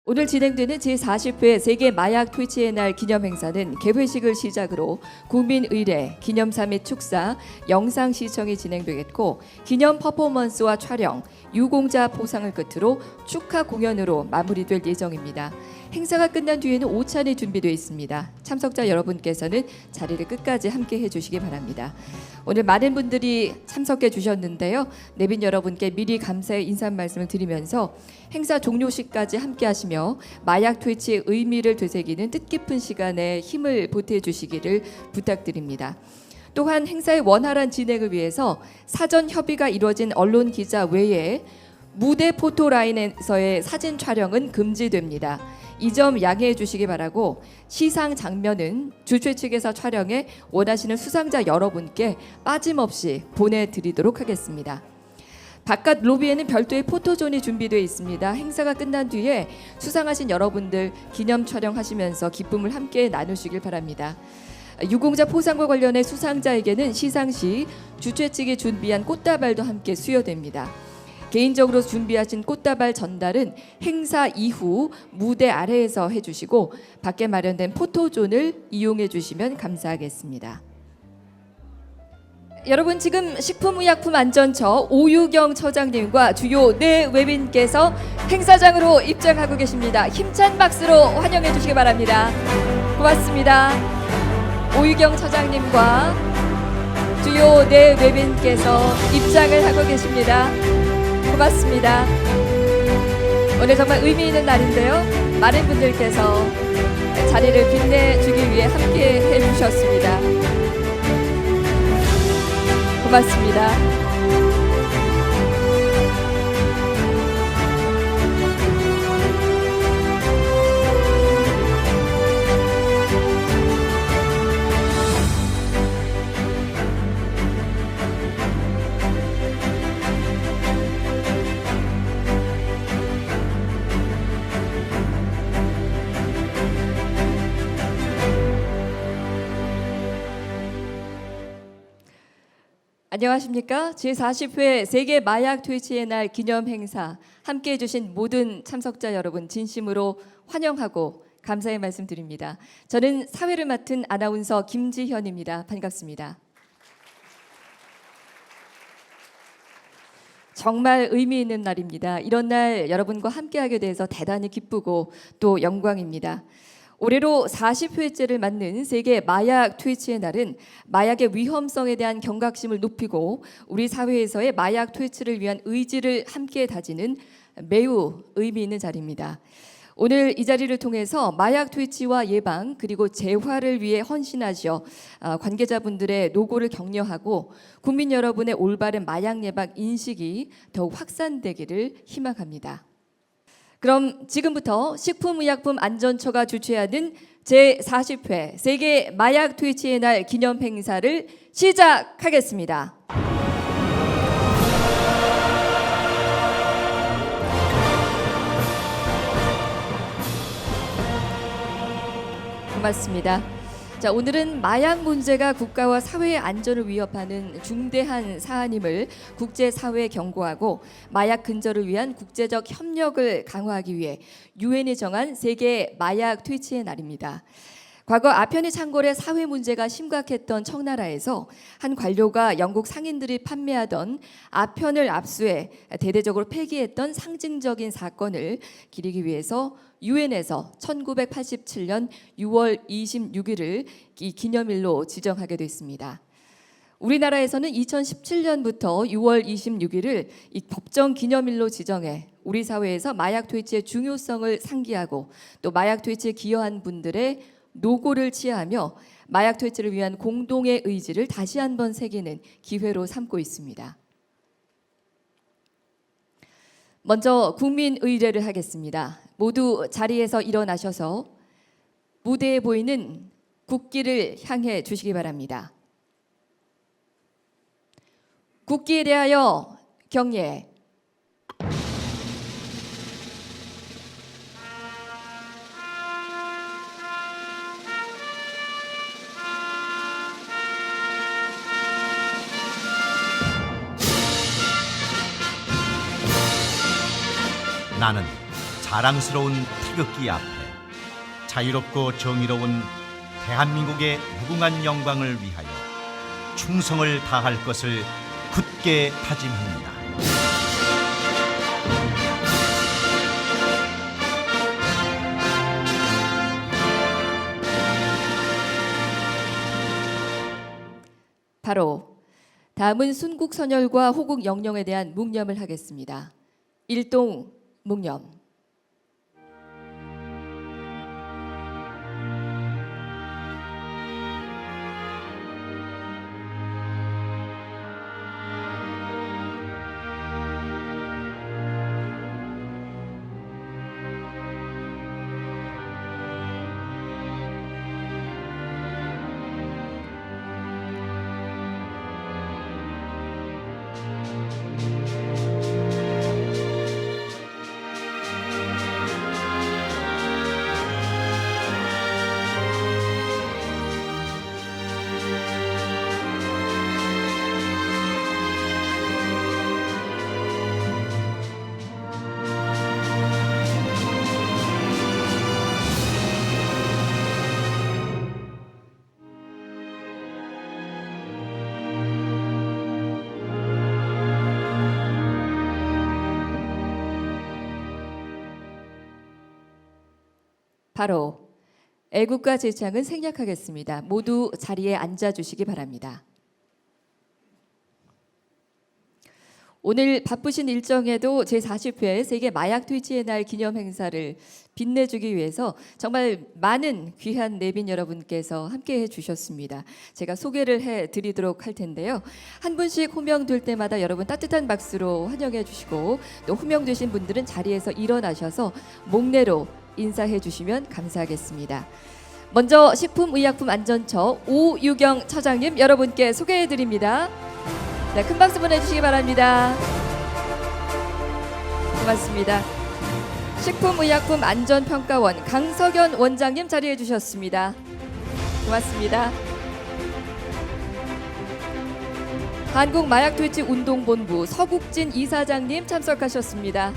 오늘 진행되는 제40회 세계 마약 퇴치의 날 기념 행사는 개회식을 시작으로 국민의례, 기념사 및 축사, 영상 시청이 진행되겠고 기념 퍼포먼스와 촬영, 유공자 포상을 끝으로 축하 공연으로 마무리될 예정입니다. 행사가 끝난 뒤에는 오찬이 준비되어 있습니다. 참석자 여러분께서는 자리를 끝까지 함께 해주시기 바랍니다. 오늘 많은 분들이 참석해 주셨는데요. 내빈 여러분께 미리 감사의 인사 말씀을 드리면서 행사 종료 시까지 함께 하시며 마약 퇴치의 의미를 되새기는 뜻깊은 시간에 힘을 보태 주시기를 부탁드립니다. 또한 행사의 원활한 진행을 위해서 사전 협의가 이루어진 언론 기자 외에 무대 포토라인에서의 사진 촬영은 금지됩니다. 이 점 양해해 주시기 바라고 시상 장면은 주최 측에서 촬영해 원하시는 수상자 여러분께 빠짐없이 보내드리도록 하겠습니다. 바깥 로비에는 별도의 포토존이 준비되어 있습니다. 행사가 끝난 뒤에 수상하신 여러분들 기념 촬영하시면서 기쁨을 함께 나누시길 바랍니다. 유공자 포상과 관련해 수상자에게는 시상시 주최 측이 준비한 꽃다발도 함께 수여됩니다. 개인적으로 준비하신 꽃다발 전달은 행사 이후 무대 아래에서 해주시고 밖에 마련된 포토존을 이용해 주시면 감사하겠습니다. 여러분, 지금 식품의약품안전처 오유경 처장님과 주요 네 외빈께서 행사장으로 입장하고 계십니다. 힘찬 박수로 환영해 주시기 바랍니다. 고맙습니다. 오유경 처장님과 주요 네 외빈께서 입장을 하고 계십니다. 고맙습니다. 오늘 정말 의미 있는 날인데요. 많은 분들께서 자리를 빛내주기 위해 함께 해주셨습니다. 고맙습니다. 안녕하십니까? 제40회 세계 마약 퇴치의 날 기념 행사 함께해 주신 모든 참석자 여러분 진심으로 환영하고 감사의 말씀 드립니다. 저는 사회를 맡은 아나운서 김지현입니다. 반갑습니다. 정말 의미 있는 날입니다. 이런 날 여러분과 함께하게 돼서 대단히 기쁘고 또 영광입니다. 올해로 40회째를 맞는 세계 마약 퇴치의 날은 마약의 위험성에 대한 경각심을 높이고 우리 사회에서의 마약 퇴치를 위한 의지를 함께 다지는 매우 의미 있는 자리입니다. 오늘 이 자리를 통해서 마약 퇴치와 예방 그리고 재활을 위해 헌신하셔 관계자분들의 노고를 격려하고 국민 여러분의 올바른 마약 예방 인식이 더욱 확산되기를 희망합니다. 그럼 지금부터 식품의약품안전처가 주최하는 제40회 세계 마약 퇴치의 날 기념 행사를 시작하겠습니다. 고맙습니다. 자, 오늘은 마약 문제가 국가와 사회의 안전을 위협하는 중대한 사안임을 국제사회에 경고하고 마약 근절을 위한 국제적 협력을 강화하기 위해 유엔이 정한 세계 마약 퇴치의 날입니다. 과거 아편의 창궐에 사회 문제가 심각했던 청나라에서 한 관료가 영국 상인들이 판매하던 아편을 압수해 대대적으로 폐기했던 상징적인 사건을 기리기 위해서 유엔에서 1987년 6월 26일을 이 기념일로 지정하게 됐습니다. 우리나라에서는 2017년부터 6월 26일을 이 법정 기념일로 지정해 우리 사회에서 마약 퇴치의 중요성을 상기하고 또 마약 퇴치에 기여한 분들의 노고를 치하하며 마약 퇴치를 위한 공동의 의지를 다시 한번 새기는 기회로 삼고 있습니다. 먼저 국민의례를 하겠습니다. 모두 자리에서 일어나셔서 무대에 보이는 국기를 향해 주시기 바랍니다. 국기에 대하여 경례. 나는 자랑스러운 태극기 앞에 자유롭고 정의로운 대한민국의 무궁한 영광을 위하여 충성을 다할 것을 굳게 다짐합니다. 바로 다음은 순국선열과 호국영령에 대한 묵념을 하겠습니다. 일동 묵념. 바로 애국가 제창은 생략하겠습니다. 모두 자리에 앉아주시기 바랍니다. 오늘 바쁘신 일정에도 제40회 세계 마약 퇴치의 날 기념 행사를 빛내주기 위해서 정말 많은 귀한 내빈 여러분께서 함께해 주셨습니다. 제가 소개를 해드리도록 할 텐데요. 한 분씩 호명될 때마다 여러분 따뜻한 박수로 환영해 주시고 또 호명되신 분들은 자리에서 일어나셔서 목례로 인사해 주시면 감사하겠습니다. 먼저 식품의약품안전처 오유경 처장님 여러분께 소개해 드립니다. 네, 큰 박수 보내주시기 바랍니다. 고맙습니다. 식품의약품안전평가원 강석연 원장님 자리해 주셨습니다. 고맙습니다. 한국마약퇴치운동본부 서국진 이사장님 참석하셨습니다.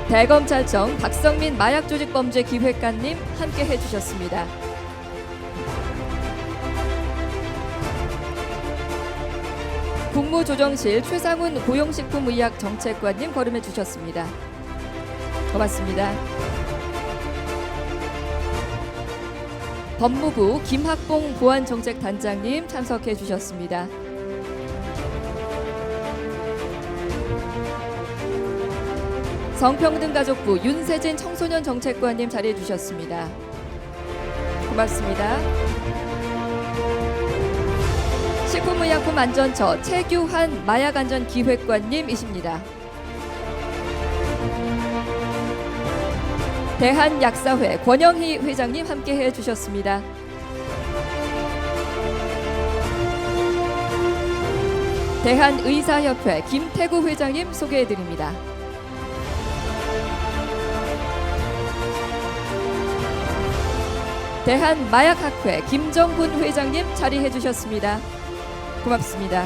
대검찰청 박성민 마약조직범죄기획관님 함께 해주셨습니다. 국무조정실 최상훈 고용식품의약정책관님 거름해 주셨습니다. 고맙습니다. 법무부 김학봉 보안정책단장님 참석해 주셨습니다. 성평등가족부 윤세진 청소년정책관님 자리해 주셨습니다. 고맙습니다. 식품의약품안전처 최규환 마약안전기획관님이십니다. 대한약사회 권영희 회장님 함께해 주셨습니다. 대한의사협회 김태구 회장님 소개해 드립니다. 대한마약학회 김정훈 회장님 자리해 주셨습니다. 고맙습니다.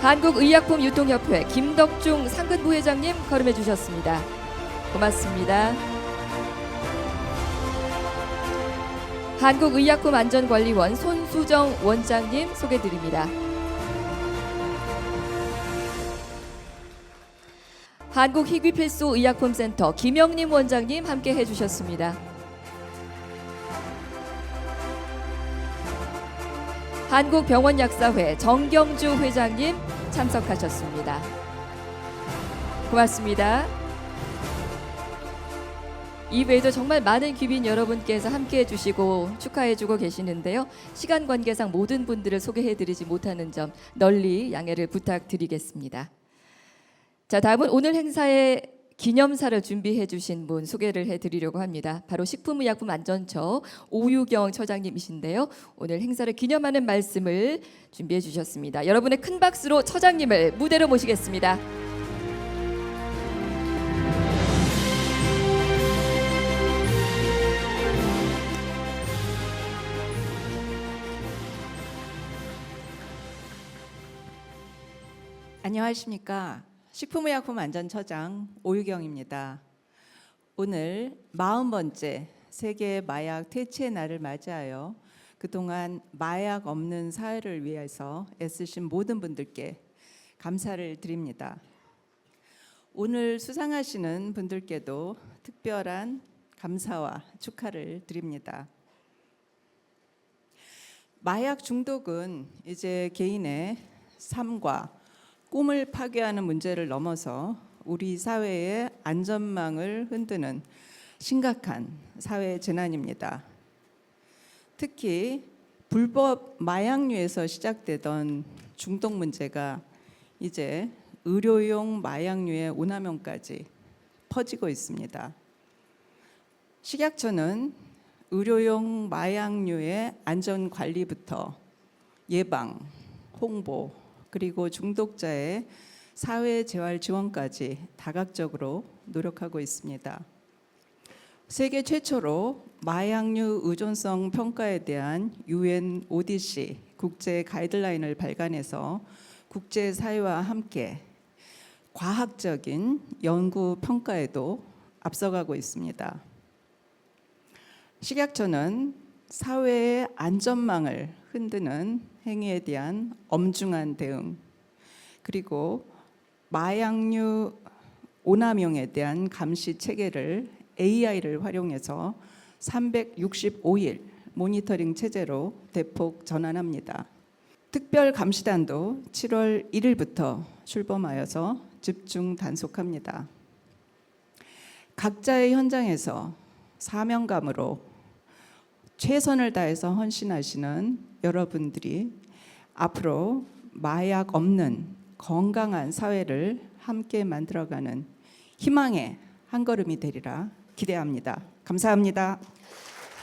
한국의약품유통협회 김덕중 상근부회장님 거름해 주셨습니다. 고맙습니다. 한국의약품안전관리원 손수정 원장님 소개드립니다. 한국희귀필수의약품센터 김영림 원장님 함께 해주셨습니다. 한국병원약사회 정경주 회장님 참석하셨습니다. 고맙습니다. 이외에도 정말 많은 귀빈 여러분께서 함께해 주시고 축하해 주고 계시는데요. 시간 관계상 모든 분들을 소개해 드리지 못하는 점 널리 양해를 부탁드리겠습니다. 자, 다음은 오늘 행사에 기념사를 준비해 주신 분 소개를 해드리려고 합니다. 바로 식품의약품안전처 오유경 처장님이신데요. 오늘 행사를 기념하는 말씀을 준비해 주셨습니다. 여러분의 큰 박수로 처장님을 무대로 모시겠습니다. 안녕하십니까. 식품의약품안전처장 오유경입니다. 오늘 40번째 세계 마약 퇴치의 날을 맞이하여 그동안 마약 없는 사회를 위해서 애쓰신 모든 분들께 감사를 드립니다. 오늘 수상하시는 분들께도 특별한 감사와 축하를 드립니다. 마약 중독은 이제 개인의 삶과 꿈을 파괴하는 문제를 넘어서 우리 사회의 안전망을 흔드는 심각한 사회 재난입니다. 특히 불법 마약류에서 시작되던 중독 문제가 이제 의료용 마약류의 오남용까지 퍼지고 있습니다. 식약처는 의료용 마약류의 안전 관리부터 예방, 홍보, 그리고 중독자의 사회 재활 지원까지 다각적으로 노력하고 있습니다. 세계 최초로 마약류 의존성 평가에 대한 UN ODC 국제 가이드라인을 발간해서 국제 사회와 함께 과학적인 연구 평가에도 앞서가고 있습니다. 식약처는 사회의 안전망을 흔드는 행위에 대한 엄중한 대응, 그리고 마약류 오남용에 대한 감시 체계를 AI를 활용해서 365일 모니터링 체제로 대폭 전환합니다. 특별 감시단도 7월 1일부터 출범하여서 집중 단속합니다. 각자의 현장에서 사명감으로 최선을 다해서 헌신하시는 여러분들이 앞으로 마약 없는 건강한 사회를 함께 만들어가는 희망의 한 걸음이 되리라 기대합니다. 감사합니다.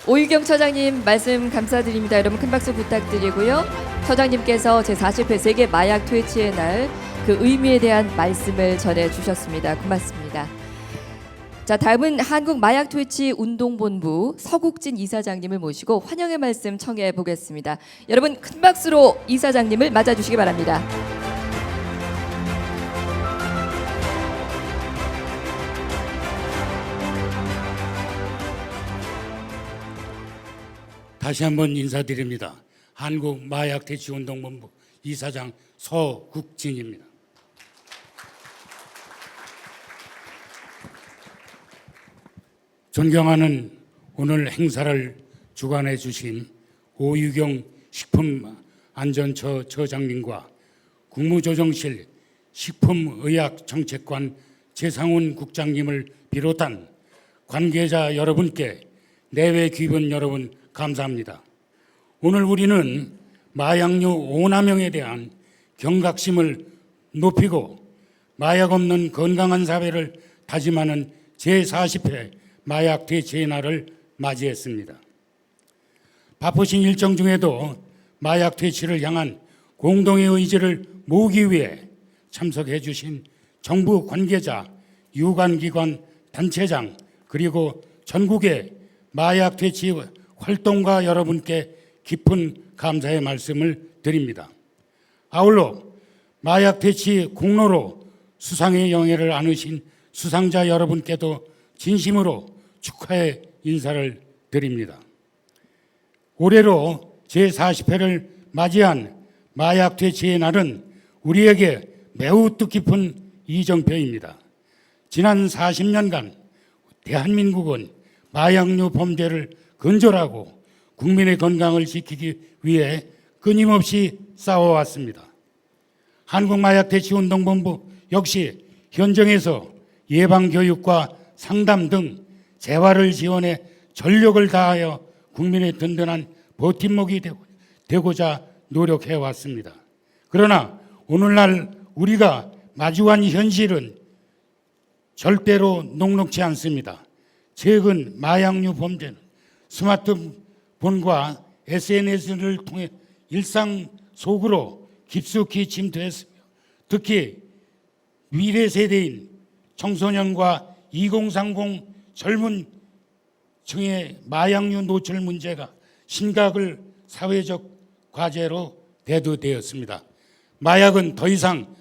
오유경 처장님 말씀 감사드립니다. 여러분 큰 박수 부탁드리고요. 처장님께서 제40회 세계 마약 퇴치의 날 그 의미에 대한 말씀을 전해주셨습니다. 고맙습니다. 자, 다음은 한국마약퇴치운동본부 서국진 이사장님을 모시고 환영의 말씀 청해 보겠습니다. 여러분 큰 박수로 이사장님을 맞아주시기 바랍니다. 다시 한번 인사드립니다. 한국마약퇴치운동본부 이사장 서국진입니다. 존경하는 오늘 행사를 주관해 주신 오유경 식품안전처 처장님과 국무조정실 식품의약정책관 재상훈 국장님을 비롯한 관계자 여러분께 내외 귀분 여러분 감사합니다. 오늘 우리는 마약류 오남용에 대한 경각심을 높이고 마약 없는 건강한 사회를 다짐하는 제40회 마약 퇴치의 날을 맞이했습니다. 바쁘신 일정 중에도 마약 퇴치를 향한 공동의 의지를 모으기 위해 참석해 주신 정부 관계자, 유관기관 단체장 그리고 전국의 마약 퇴치 활동가 여러분께 깊은 감사의 말씀을 드립니다. 아울러 마약 퇴치 공로로 수상의 영예를 안으신 수상자 여러분께도 진심으로 축하의 인사를 드립니다. 올해로 제40회를 맞이한 마약 퇴치의 날은 우리에게 매우 뜻깊은 이정표입니다. 지난 40년간 대한민국은 마약류 범죄를 근절하고 국민의 건강을 지키기 위해 끊임없이 싸워왔습니다. 한국마약퇴치운동본부 역시 현장에서 예방교육과 상담 등 재활을 지원해 전력을 다하여 국민의 든든한 버팀목이 되고자 노력해왔습니다. 그러나 오늘날 우리가 마주한 현실은 절대로 녹록지 않습니다. 최근 마약류 범죄는 스마트폰과 SNS를 통해 일상 속으로 깊숙이 침투했으며 특히 미래 세대인 청소년과 2030 젊은 층의 마약류 노출 문제가 심각을 사회적 과제로 대두되었습니다. 마약은 더 이상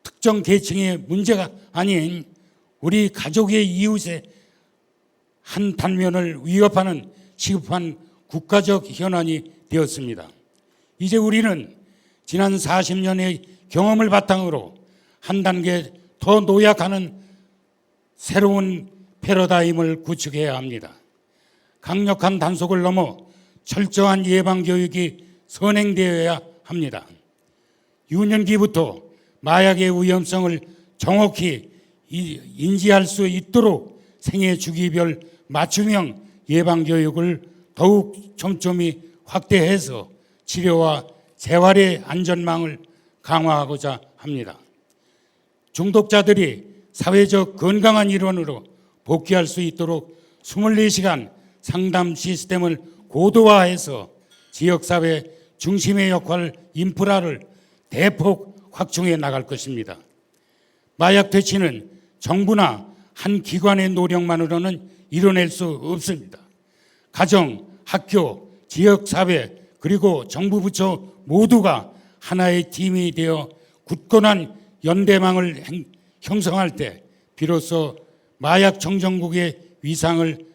특정 계층의 문제가 아닌 우리 가족의 이웃의 한 단면을 위협하는 시급한 국가적 현안이 되었습니다. 이제 우리는 지난 40년의 경험을 바탕으로 한 단계 더 노약하는 새로운 패러다임을 구축해야 합니다. 강력한 단속을 넘어 철저한 예방교육이 선행되어야 합니다. 유년기부터 마약의 위험성을 정확히 인지할 수 있도록 생애 주기별 맞춤형 예방교육을 더욱 촘촘히 확대해서 치료와 재활의 안전망을 강화하고자 합니다. 중독자들이 사회적 건강한 일원으로 복귀할 수 있도록 24시간 상담 시스템을 고도화해서 지역사회 중심의 역할 인프라를 대폭 확충해 나갈 것입니다. 마약 퇴치는 정부나 한 기관의 노력만으로는 이뤄낼 수 없습니다. 가정, 학교, 지역사회 그리고 정부 부처 모두가 하나의 팀이 되어 굳건한 연대망을 형성할 때 비로소 마약 정전국의 위상을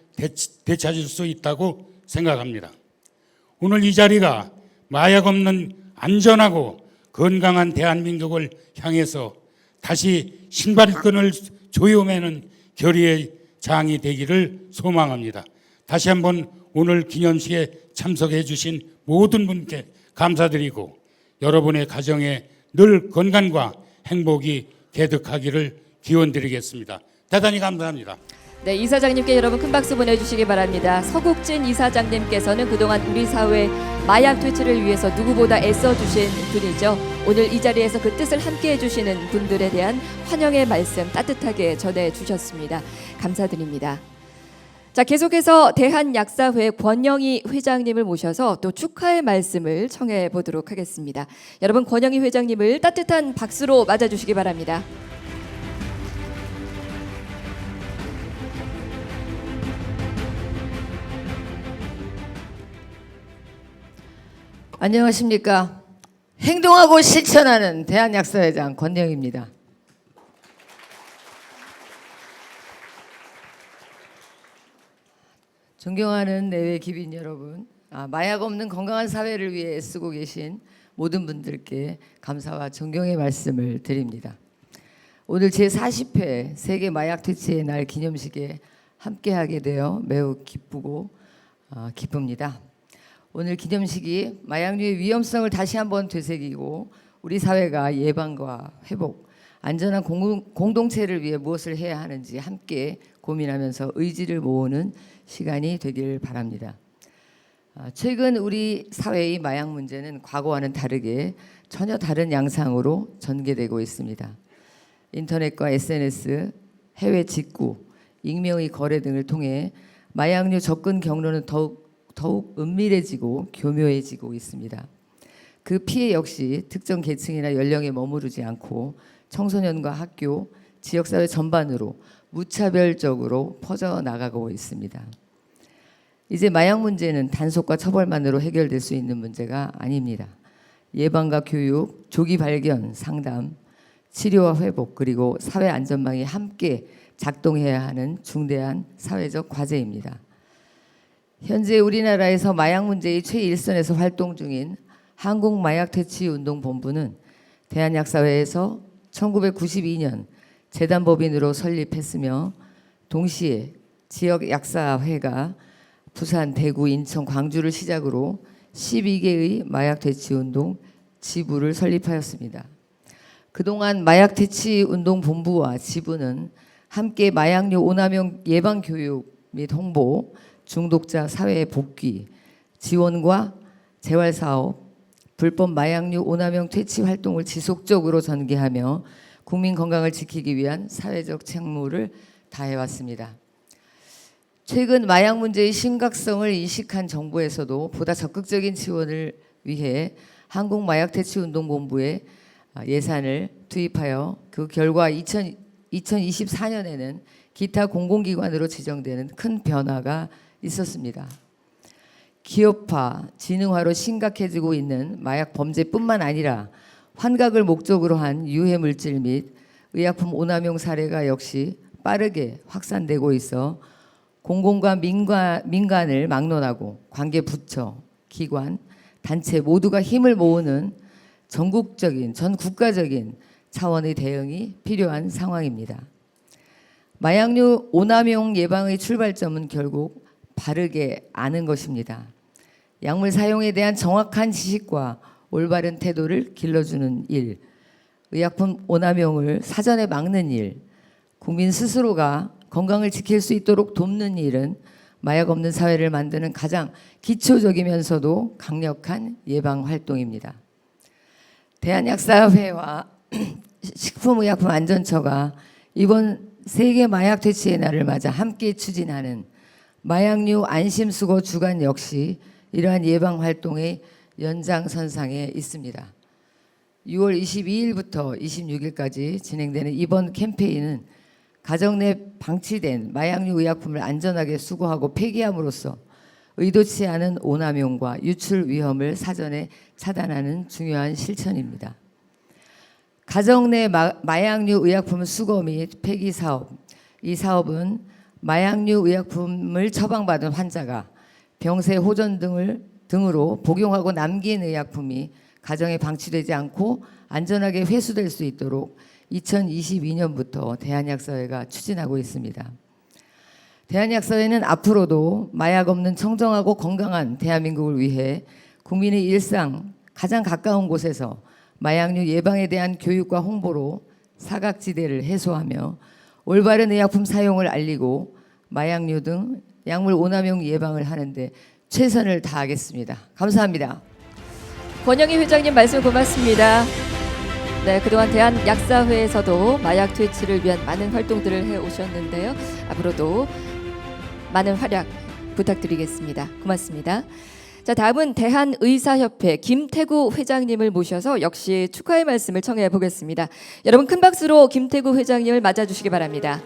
되찾을 수 있다고 생각합니다. 오늘 이 자리가 마약 없는 안전하고 건강한 대한민국을 향해서 다시 신발끈을 조여매는 결의의 장이 되기를 소망합니다. 다시 한번 오늘 기념식에 참석해 주신 모든 분께 감사드리고 여러분의 가정에 늘 건강과 행복이 개득하기를 기원드리겠습니다. 대단히 감사합니다. 네, 이사장님께 여러분 큰 박수 보내주시기 바랍니다. 서국진 이사장님께서는 그동안 우리 사회 마약 퇴치를 위해서 누구보다 애써주신 분이죠. 오늘 이 자리에서 그 뜻을 함께 해주시는 분들에 대한 환영의 말씀 따뜻하게 전해주셨습니다. 감사드립니다. 자, 계속해서 대한약사회 권영희 회장님을 모셔서 또 축하의 말씀을 청해 보도록 하겠습니다. 여러분 권영희 회장님을 따뜻한 박수로 맞아주시기 바랍니다. 안녕하십니까. 행동하고 실천하는 대한약사회장 권영희입니다. 존경하는 내외 기빈 여러분, 마약 없는 건강한 사회를 위해 애쓰고 계신 모든 분들께 감사와 존경의 말씀을 드립니다. 오늘 제40회 세계 마약 퇴치의 날 기념식에 함께하게 되어 매우 기쁘고 기쁩니다. 오늘 기념식이 마약류의 위험성을 다시 한번 되새기고 우리 사회가 예방과 회복, 안전한 공동체를 위해 무엇을 해야 하는지 함께 고민하면서 의지를 모으는 시간이 되길 바랍니다. 최근 우리 사회의 마약 문제는 과거와는 다르게 전혀 다른 양상으로 전개되고 있습니다. 인터넷과 SNS, 해외 직구, 익명의 거래 등을 통해 마약류 접근 경로는 더욱 은밀해지고 교묘해지고 있습니다. 그 피해 역시 특정 계층이나 연령에 머무르지 않고 청소년과 학교, 지역사회 전반으로 무차별적으로 퍼져나가고 있습니다. 이제 마약 문제는 단속과 처벌만으로 해결될 수 있는 문제가 아닙니다. 예방과 교육, 조기 발견, 상담, 치료와 회복 그리고 사회 안전망이 함께 작동해야 하는 중대한 사회적 과제입니다. 현재 우리나라에서 마약 문제의 최일선에서 활동 중인 한국마약퇴치운동본부는 대한약사회에서 1992년 재단법인으로 설립했으며 동시에 지역약사회가 부산, 대구, 인천, 광주를 시작으로 12개의 마약퇴치운동 지부를 설립하였습니다. 그동안 마약퇴치운동본부와 지부는 함께 마약류 오남용 예방교육 및 홍보, 중독자 사회의 복귀, 지원과 재활사업, 불법 마약류 오남용 퇴치 활동을 지속적으로 전개하며 국민 건강을 지키기 위한 사회적 책무를 다해왔습니다. 최근 마약 문제의 심각성을 인식한 정부에서도 보다 적극적인 지원을 위해 한국마약퇴치운동본부에 예산을 투입하여 그 결과 2024년에는 기타 공공기관으로 지정되는 큰 변화가 있었습니다. 기업화, 지능화로 심각해지고 있는 마약 범죄뿐만 아니라 환각을 목적으로 한 유해 물질 및 의약품 오남용 사례가 역시 빠르게 확산되고 있어 공공과 민간을 막론하고 관계 부처, 기관, 단체 모두가 힘을 모으는 전 국가적인 차원의 대응이 필요한 상황입니다. 마약류 오남용 예방의 출발점은 결국 바르게 아는 것입니다. 약물 사용에 대한 정확한 지식과 올바른 태도를 길러주는 일, 의약품 오남용을 사전에 막는 일, 국민 스스로가 건강을 지킬 수 있도록 돕는 일은 마약 없는 사회를 만드는 가장 기초적이면서도 강력한 예방 활동입니다. 대한약사회와 식품의약품안전처가 이번 세계 마약 퇴치의 날을 맞아 함께 추진하는 마약류 안심수거 주간 역시 이러한 예방 활동의 연장선상에 있습니다. 6월 22일부터 26일까지 진행되는 이번 캠페인은 가정 내 방치된 마약류 의약품을 안전하게 수거하고 폐기함으로써 의도치 않은 오남용과 유출 위험을 사전에 차단하는 중요한 실천입니다. 가정 내 마약류 의약품 수거 및 폐기 사업, 이 사업은 마약류 의약품을 처방받은 환자가 병세 호전 등으로 복용하고 남긴 의약품이 가정에 방치되지 않고 안전하게 회수될 수 있도록 2022년부터 대한약사회가 추진하고 있습니다. 대한약사회는 앞으로도 마약 없는 청정하고 건강한 대한민국을 위해 국민의 일상 가장 가까운 곳에서 마약류 예방에 대한 교육과 홍보로 사각지대를 해소하며 올바른 의약품 사용을 알리고 마약류 등 약물 오남용 예방을 하는데 최선을 다하겠습니다. 감사합니다. 권영희 회장님 말씀 고맙습니다. 네, 그동안 대한약사회에서도 마약 퇴치를 위한 많은 활동들을 해오셨는데요. 앞으로도 많은 활약 부탁드리겠습니다. 고맙습니다. 자, 다음은 대한의사협회 김태구 회장님을 모셔서 역시 축하의 말씀을 청해 보겠습니다. 여러분 큰 박수로 김태구 회장님을 맞아주시기 바랍니다.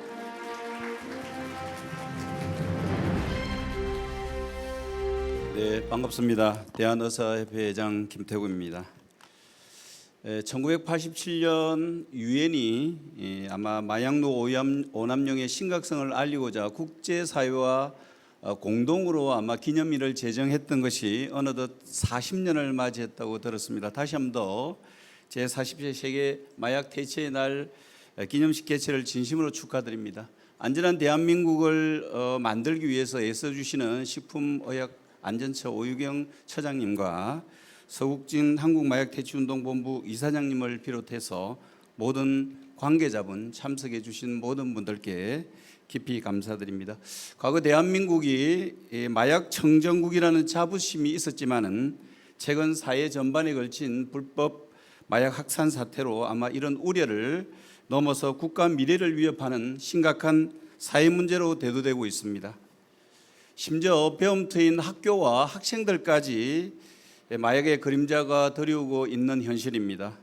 네, 반갑습니다. 대한의사협회 회장 김태구입니다. 1987년 유엔이 아마 마약류 오남용의 심각성을 알리고자 국제사회와 공동으로 아마 기념일을 제정했던 것이 어느덧 40년을 맞이했다고 들었습니다. 다시 한 번 더 제40회 세계 마약 퇴치의 날 기념식 개최를 진심으로 축하드립니다. 안전한 대한민국을 만들기 위해서 애써주시는 식품의약안전처 오유경 처장님과 서국진 한국마약퇴치운동본부 이사장님을 비롯해서 모든 관계자분 참석해 주신 모든 분들께 깊이 감사드립니다. 과거 대한민국이 마약 청정국이라는 자부심이 있었지만은 최근 사회 전반에 걸친 불법 마약 확산 사태로 아마 이런 우려를 넘어서 국가 미래를 위협하는 심각한 사회 문제로 대두되고 있습니다. 심지어 배움 트인 학교와 학생들까지 마약의 그림자가 드리우고 있는 현실입니다.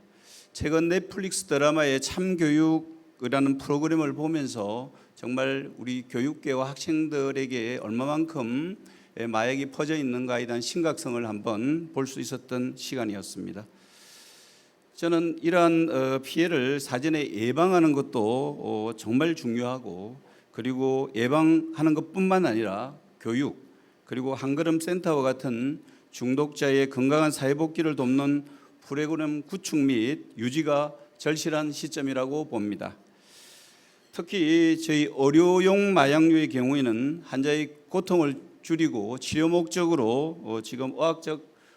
최근 넷플릭스 드라마의 참교육이라는 프로그램을 보면서 정말 우리 교육계와 학생들에게 얼마만큼 마약이 퍼져 있는가에 대한 심각성을 한번 볼 수 있었던 시간이었습니다. 저는 이러한 피해를 사전에 예방하는 것도 정말 중요하고, 그리고 예방하는 것뿐만 아니라 교육, 그리고 한걸음 센터와 같은 중독자의 건강한 사회복귀를 돕는 프로그램 구축 및 유지가 절실한 시점이라고 봅니다. 특히 저희 의료용 마약류의 경우에는 환자의 고통을 줄이고 치료 목적으로 지금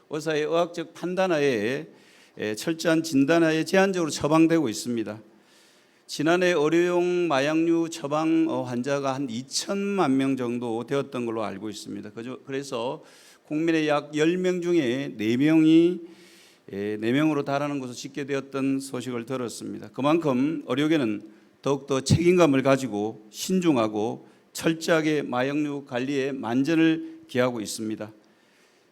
의사의 의학적 판단하에 철저한 진단하에 제한적으로 처방되고 있습니다. 지난해 의료용 마약류 처방 환자가 한 2천만 명 정도 되었던 걸로 알고 있습니다. 그래서 국민의 약 10명 중에 4명으로 달하는 것으로 집계되었던 소식을 들었습니다. 그만큼 의료계는 더욱더 책임감을 가지고 신중하고 철저하게 마약류 관리에 만전을 기하고 있습니다.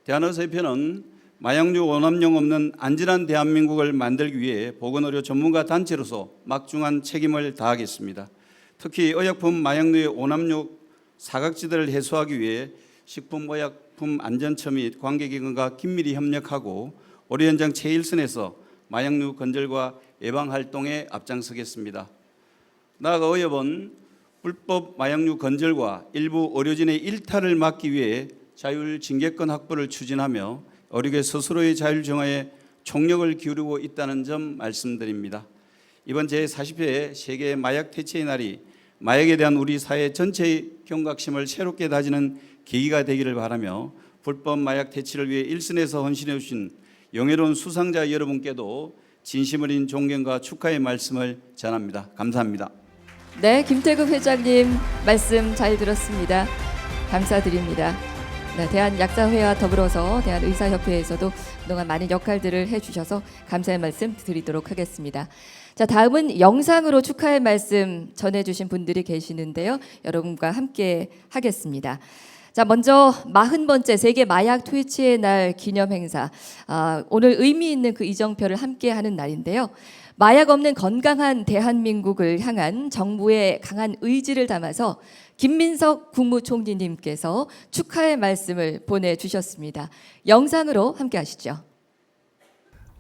대한의사협회는 마약류 오남용 없는 안전한 대한민국을 만들기 위해 보건의료 전문가 단체로서 막중한 책임을 다하겠습니다. 특히 의약품 마약류의 오남용 사각지대를 해소하기 위해 식품의약품안전처 및 관계기관과 긴밀히 협력하고 의료 현장 최일선에서 마약류 건절과 예방 활동에 앞장서겠습니다. 나아가 의협은 불법 마약류 건절과 일부 의료진의 일탈을 막기 위해 자율징계권 확보를 추진하며 의료계 스스로의 자율 정화에 총력을 기울이고 있다는 점 말씀드립니다. 이번 제40회 세계 마약 퇴치의 날이 마약에 대한 우리 사회 전체의 경각심을 새롭게 다지는 계기가 되기를 바라며 불법 마약 퇴치를 위해 일선에서 헌신해 주신 영예로운 수상자 여러분께도 진심 어린 존경과 축하의 말씀을 전합니다. 감사합니다. 네, 김태급 회장님 말씀 잘 들었습니다. 감사드립니다. 네, 대한약사회와 더불어서 대한의사협회에서도 그동안 많은 역할들을 해주셔서 감사의 말씀 드리도록 하겠습니다. 자, 다음은 영상으로 축하의 말씀 전해주신 분들이 계시는데요. 여러분과 함께 하겠습니다. 자, 먼저 40번째 세계 마약 퇴치의 날 기념 행사. 오늘 의미 있는 그 이정표를 함께 하는 날인데요. 마약 없는 건강한 대한민국을 향한 정부의 강한 의지를 담아서 김민석 국무총리님께서 축하의 말씀을 보내주셨습니다. 영상으로 함께 하시죠.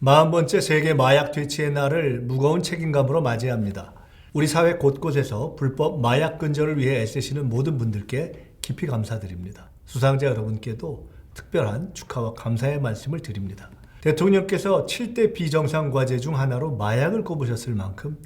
40번째 세계 마약 퇴치의 날을 무거운 책임감으로 맞이합니다. 우리 사회 곳곳에서 불법 마약 근절을 위해 애쓰시는 모든 분들께 깊이 감사드립니다. 수상자 여러분께도 특별한 축하와 감사의 말씀을 드립니다. 대통령께서 7대 비정상 과제 중 하나로 마약을 꼽으셨을 만큼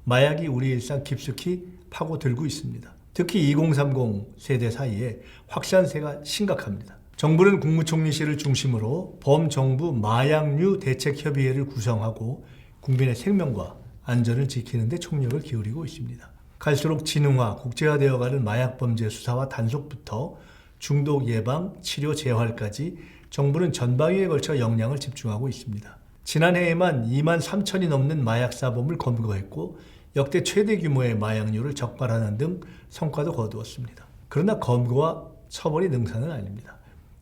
마약이 우리 일상 깊숙이 파고들고 있습니다. 특히 2030 세대 사이에 확산세가 심각합니다. 정부는 국무총리실을 중심으로 범정부 마약류 대책협의회를 구성하고 국민의 생명과 안전을 지키는 데 총력을 기울이고 있습니다. 갈수록 진흥화, 국제화되어가는 마약범죄 수사와 단속부터 중독 예방, 치료 재활까지 정부는 전방위에 걸쳐 역량을 집중하고 있습니다. 지난해에만 2만 3천이 넘는 마약사범을 검거했고 역대 최대 규모의 마약류를 적발하는 등 성과도 거두었습니다. 그러나 검거와 처벌이 능사는 아닙니다.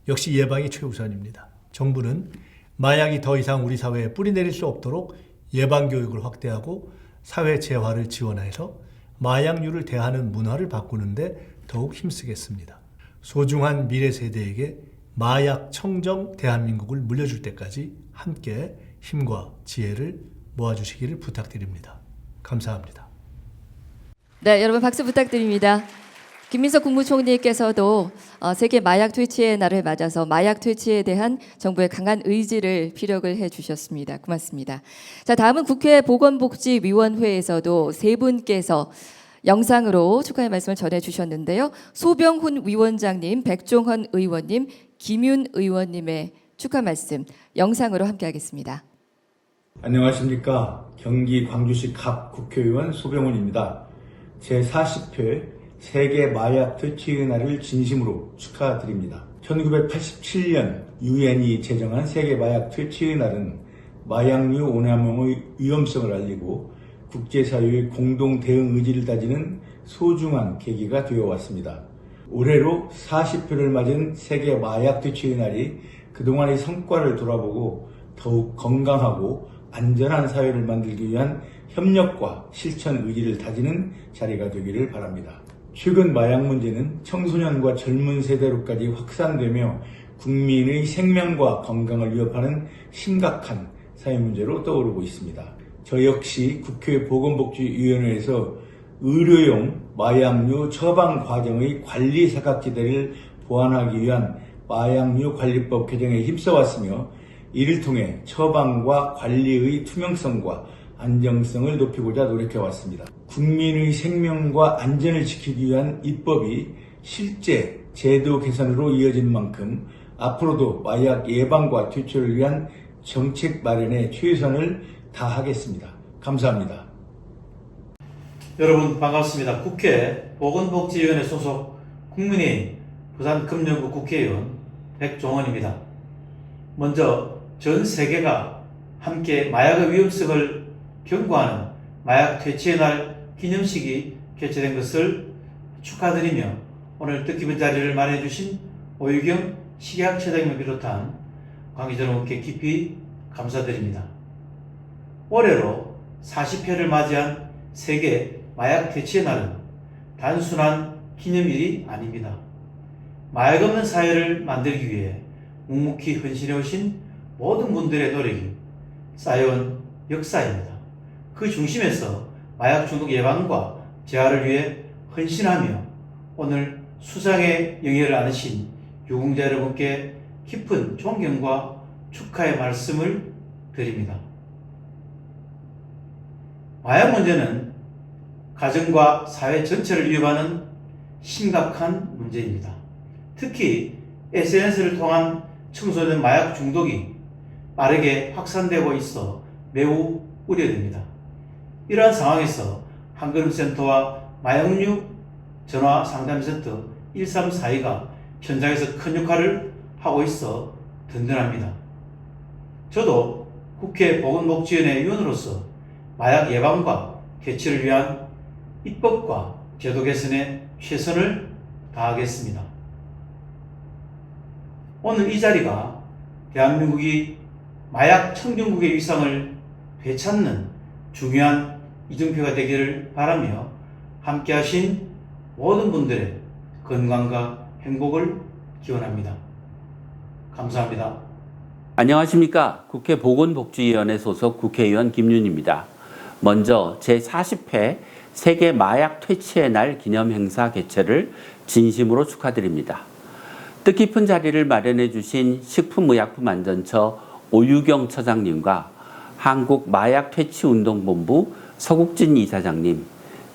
역시 예방이 최우선입니다. 정부는 마약이 더 이상 우리 사회에 뿌리내릴 수 없도록 예방교육을 확대하고 사회 재활을 지원해서 마약류를 대하는 문화를 바꾸는데 더욱 힘쓰겠습니다. 소중한 미래 세대에게 마약 청정 대한민국을 물려줄 때까지 함께 힘과 지혜를 모아주시기를 부탁드립니다. 감사합니다. 네, 여러분 박수 부탁드립니다. 김민석 국무총리께서도 세계 마약 퇴치의 날을 맞아서 마약 퇴치에 대한 정부의 강한 의지를 피력을 해주셨습니다. 고맙습니다. 자, 다음은 국회 보건복지위원회에서도 세 분께서 영상으로 축하의 말씀을 전해주셨는데요. 소병훈 위원장님, 백종헌 의원님, 김윤 의원님의 축하 말씀 영상으로 함께하겠습니다. 안녕하십니까. 경기 광주시 갑 국회의원 소병훈입니다. 제40회 세계 마약 퇴치의 날을 진심으로 축하드립니다. 1987년 유엔이 제정한 세계 마약 퇴치의 날은 마약류 오남용의 위험성을 알리고 국제사회의 공동 대응 의지를 다지는 소중한 계기가 되어왔습니다. 올해로 40회를 맞은 세계 마약 퇴치의 날이 그동안의 성과를 돌아보고 더욱 건강하고 안전한 사회를 만들기 위한 협력과 실천 의지를 다지는 자리가 되기를 바랍니다. 최근 마약 문제는 청소년과 젊은 세대로까지 확산되며 국민의 생명과 건강을 위협하는 심각한 사회 문제로 떠오르고 있습니다. 저 역시 국회 보건복지위원회에서 의료용 마약류 처방 과정의 관리 사각지대를 보완하기 위한 마약류 관리법 개정에 힘써왔으며 이를 통해 처방과 관리의 투명성과 안정성을 높이고자 노력해왔습니다. 국민의 생명과 안전을 지키기 위한 입법이 실제 제도 개선으로 이어지는 만큼 앞으로도 마약 예방과 퇴치를 위한 정책 마련에 최선을 다하겠습니다. 감사합니다. 여러분 반갑습니다. 국회 보건복지위원회 소속 국민의힘 부산금정구 국회의원 백종원입니다. 먼저 전 세계가 함께 마약의 위험성을 경고하는 마약 퇴치의 날 기념식이 개최된 것을 축하드리며 오늘 뜻깊은 자리를 마련해 주신 오유경 식약처장님을 비롯한 관계자 여러분께 깊이 감사드립니다. 올해로 40회를 맞이한 세계 마약 퇴치의 날은 단순한 기념일이 아닙니다. 마약 없는 사회를 만들기 위해 묵묵히 헌신해 오신 모든 분들의 노력이 쌓여온 역사입니다. 그 중심에서 마약 중독 예방과 재활을 위해 헌신하며 오늘 수상의 영예를 안으신 유공자 여러분께 깊은 존경과 축하의 말씀을 드립니다. 마약 문제는 가정과 사회 전체를 위협하는 심각한 문제입니다. 특히 SNS를 통한 청소년 마약 중독이 빠르게 확산되고 있어 매우 우려됩니다. 이러한 상황에서 한걸음센터와 마약류 전화 상담센터 1342가 현장에서 큰 역할을 하고 있어 든든합니다. 저도 국회 보건복지위원회 위원으로서 마약 예방과 개치를 위한 입법과 제도 개선에 최선을 다하겠습니다. 오늘 이 자리가 대한민국이 마약 청정국의 위상을 되찾는 중요한 이정표가 되기를 바라며 함께하신 모든 분들의 건강과 행복을 기원합니다. 감사합니다. 안녕하십니까. 국회 보건복지위원회 소속 국회의원 김윤입니다. 먼저 제40회 세계 마약 퇴치의 날 기념행사 개최를 진심으로 축하드립니다. 뜻깊은 자리를 마련해 주신 식품의약품안전처 오유경 처장님과 한국마약퇴치운동본부 서국진 이사장님,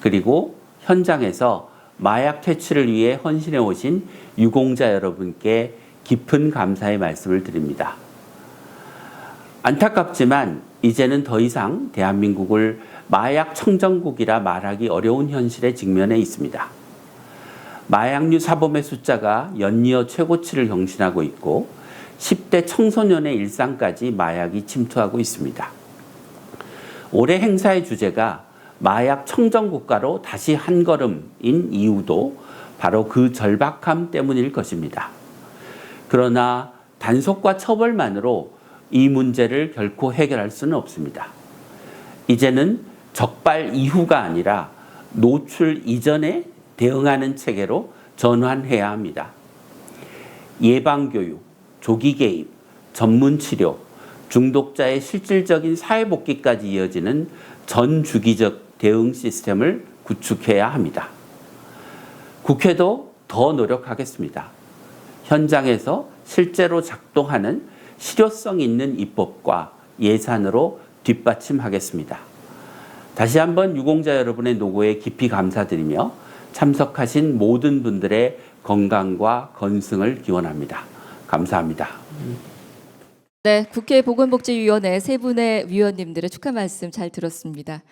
그리고 현장에서 마약 퇴치를 위해 헌신해 오신 유공자 여러분께 깊은 감사의 말씀을 드립니다. 안타깝지만 이제는 더 이상 대한민국을 마약 청정국이라 말하기 어려운 현실에 직면해 있습니다. 마약류 사범의 숫자가 연이어 최고치를 경신하고 있고 10대 청소년의 일상까지 마약이 침투하고 있습니다. 올해 행사의 주제가 마약 청정국가로 다시 한 걸음인 이유도 바로 그 절박함 때문일 것입니다. 그러나 단속과 처벌만으로 이 문제를 결코 해결할 수는 없습니다. 이제는 적발 이후가 아니라 노출 이전에 대응하는 체계로 전환해야 합니다. 예방교육, 조기 개입, 전문 치료, 중독자의 실질적인 사회복귀까지 이어지는 전주기적 대응 시스템을 구축해야 합니다. 국회도 더 노력하겠습니다. 현장에서 실제로 작동하는 실효성 있는 입법과 예산으로 뒷받침하겠습니다. 다시 한번 유공자 여러분의 노고에 깊이 감사드리며 참석하신 모든 분들의 건강과 건승을 기원합니다. 감사합니다. 네, 국회 보건복지위원회 세 분의 위원님들의 축하 말씀 잘 들었습니다.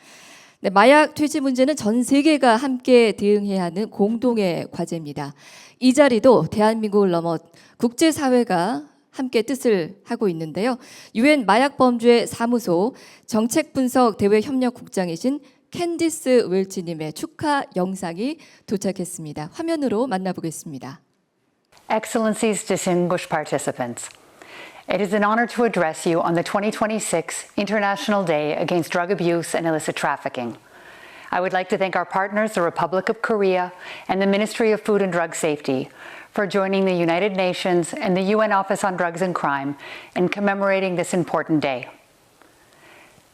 네, 마약 퇴치 문제는 전 세계가 함께 대응해야 하는 공동의 과제입니다. 이 자리도 대한민국을 넘어 국제사회가 함께 뜻을 하고 있는데요. 유엔 마약범죄 사무소 정책분석대외협력국장이신 캔디스 웰치님의 축하 영상이 도착했습니다. 화면으로 만나보겠습니다. Excellencies, distinguished participants, it is an honor to address you on the 2026 International Day Against Drug Abuse and Illicit Trafficking. I would like to thank our partners, the Republic of Korea and the Ministry of Food and Drug Safety, for joining the United Nations and the UN Office on Drugs and Crime in commemorating this important day.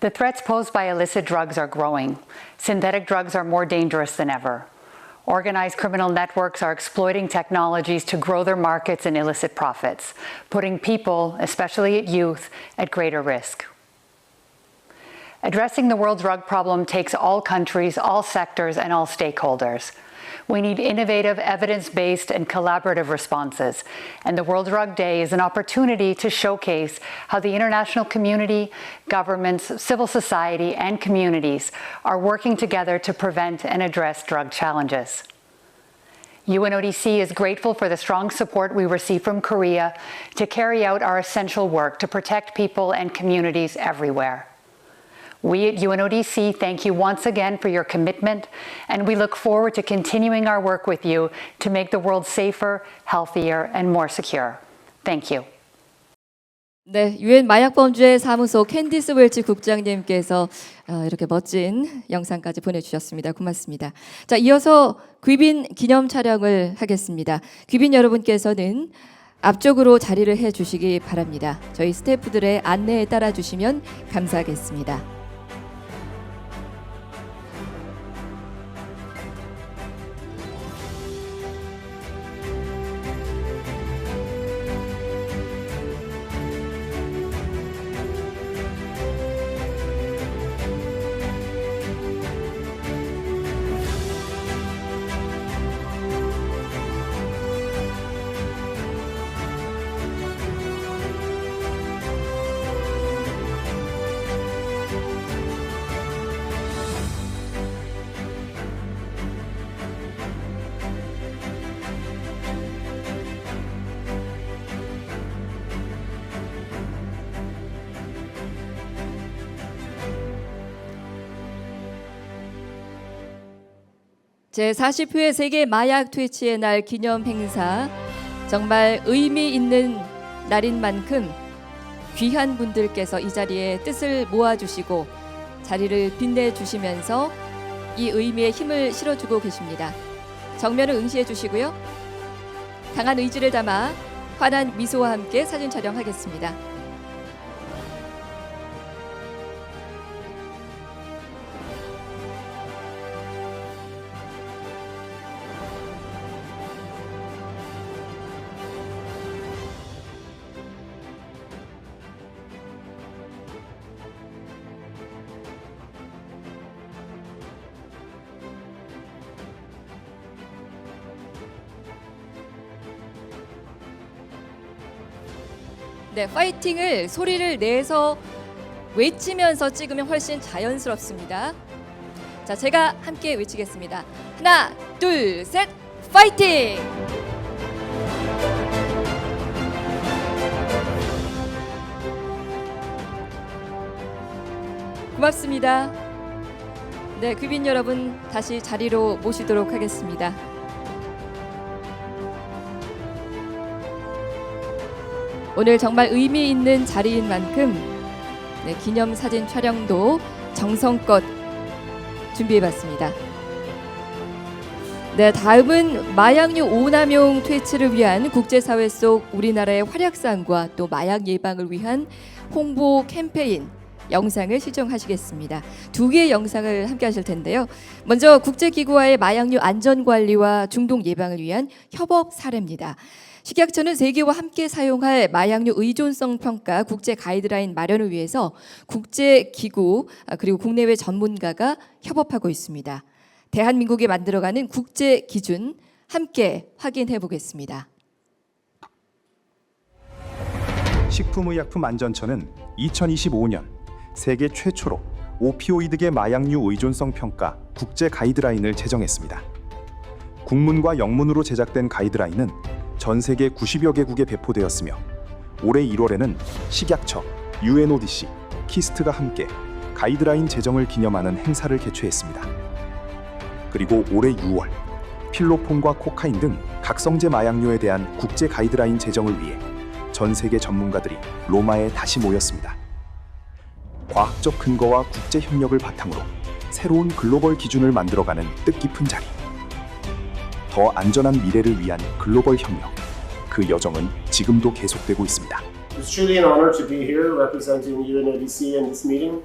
The threats posed by illicit drugs are growing. Synthetic drugs are more dangerous than ever. Organized criminal networks are exploiting technologies to grow their markets and illicit profits, putting people, especially youth, at greater risk. Addressing the world drug problem takes all countries, all sectors, and all stakeholders. We need innovative, evidence-based, and collaborative responses, and the World Drug Day is an opportunity to showcase how the international community, governments, civil society, and communities are working together to prevent and address drug challenges. UNODC is grateful for the strong support we receive from Korea to carry out our essential work to protect people and communities everywhere. We at UNODC thank you once again for your commitment, and we look forward to continuing our work with you to make the world safer, healthier, and more secure. Thank you. 네, 유엔 마약범죄 사무소 캔디스 웰치 국장님께서 이렇게 멋진 영상까지 보내주셨습니다. 고맙습니다. 자, 이어서 귀빈 기념 촬영을 하겠습니다. 귀빈 여러분께서는 앞쪽으로 자리를 해주시기 바랍니다. 저희 스태프들의 안내에 따라 주시면 감사하겠습니다. 제40회 세계 마약 퇴치의 날 기념 행사 정말 의미 있는 날인 만큼 귀한 분들께서 이 자리에 뜻을 모아주시고 자리를 빛내주시면서 이 의미에 힘을 실어주고 계십니다. 정면을 응시해 주시고요. 강한 의지를 담아 환한 미소와 함께 사진 촬영하겠습니다. 네, 파이팅을 소리를 내서 외치면서 찍으면 훨씬 자연스럽습니다. 자, 제가 함께 외치겠습니다. 하나, 둘, 셋, 파이팅! 고맙습니다. 네, 귀빈 여러분 다시 자리로 모시도록 하겠습니다. 오늘 정말 의미 있는 자리인 만큼 네, 기념사진 촬영도 정성껏 준비해봤습니다. 네, 다음은 마약류 오남용 퇴치를 위한 국제사회 속 우리나라의 활약상과 또 마약 예방을 위한 홍보 캠페인 영상을 시청하시겠습니다. 두 개의 영상을 함께 하실 텐데요. 먼저 국제기구와의 마약류 안전관리와 중독 예방을 위한 협업 사례입니다. 식약처는 세계와 함께 사용할 마약류 의존성 평가 국제 가이드라인 마련을 위해서 국제기구 그리고 국내외 전문가가 협업하고 있습니다. 대한민국이 만들어가는 국제 기준 함께 확인해 보겠습니다. 식품의약품안전처는 2025년 세계 최초로 오피오이드계 마약류 의존성 평가 국제 가이드라인을 제정했습니다. 국문과 영문으로 제작된 가이드라인은 전 세계 90여 개국에 배포되었으며 올해 1월에는 식약처, UNODC, 키스트가 함께 가이드라인 제정을 기념하는 행사를 개최했습니다. 그리고 올해 6월 필로폰과 코카인 등 각성제 마약류에 대한 국제 가이드라인 제정을 위해 전 세계 전문가들이 로마에 다시 모였습니다. 과학적 근거와 국제 협력을 바탕으로 새로운 글로벌 기준을 만들어가는 뜻깊은 자리. 더 안전한 미래를 위한 글로벌 협력. 그 여정은 지금도 계속되고 있습니다. It's truly an honor to be here representing UNODC in this meeting.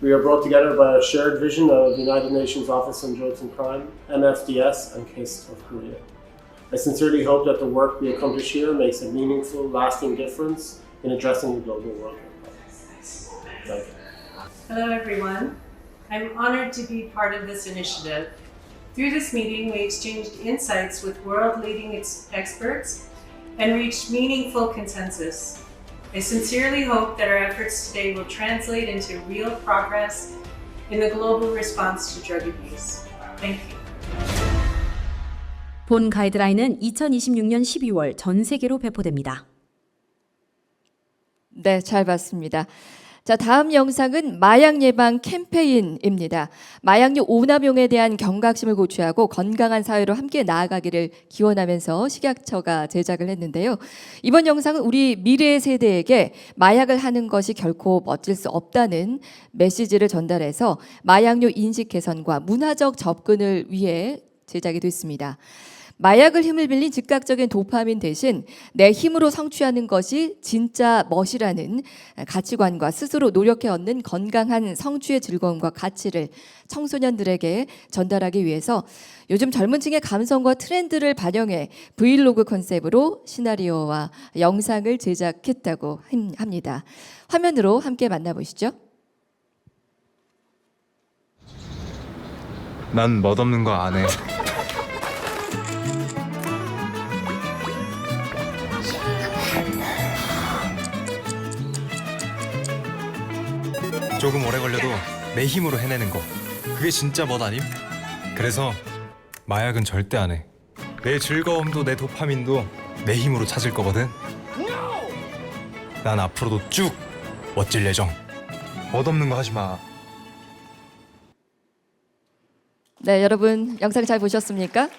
We are brought together by a shared vision of the United Nations Office on Drugs and Crime, MFDS, and KIST of Korea. I sincerely hope that the work we accomplish here makes a meaningful, lasting difference in addressing the global world. Thank you. Hello everyone. I'm honored to be part of this initiative. Through this meeting, we exchanged insights with world-leading experts and reached meaningful consensus. I sincerely hope that our efforts today will translate into real progress in the global response to drug abuse. Thank you. 본 가이드라인은 2026년 12월 전 세계로 배포됩니다. 네, 잘 봤습니다. 자, 다음 영상은 마약 예방 캠페인입니다. 마약류 오남용에 대한 경각심을 고취하고 건강한 사회로 함께 나아가기를 기원하면서 식약처가 제작을 했는데요. 이번 영상은 우리 미래 세대에게 마약을 하는 것이 결코 멋질 수 없다는 메시지를 전달해서 마약류 인식 개선과 문화적 접근을 위해 제작이 됐습니다. 마약을 힘을 빌린 즉각적인 도파민 대신 내 힘으로 성취하는 것이 진짜 멋이라는 가치관과 스스로 노력해 얻는 건강한 성취의 즐거움과 가치를 청소년들에게 전달하기 위해서 요즘 젊은 층의 감성과 트렌드를 반영해 브이로그 컨셉으로 시나리오와 영상을 제작했다고 합니다. 화면으로 함께 만나보시죠. 난 멋없는 거 안 해. 조금 오래 걸려도 내 힘으로 해내는 거, 그게 진짜 멋 아님? 그래서 마약은 절대 안 해. 내 즐거움도 내 도파민도 내 힘으로 찾을 거거든. 난 앞으로도 쭉 멋질 예정. 멋없는 거 하지 마. 네, 여러분 영상 잘 보셨습니까?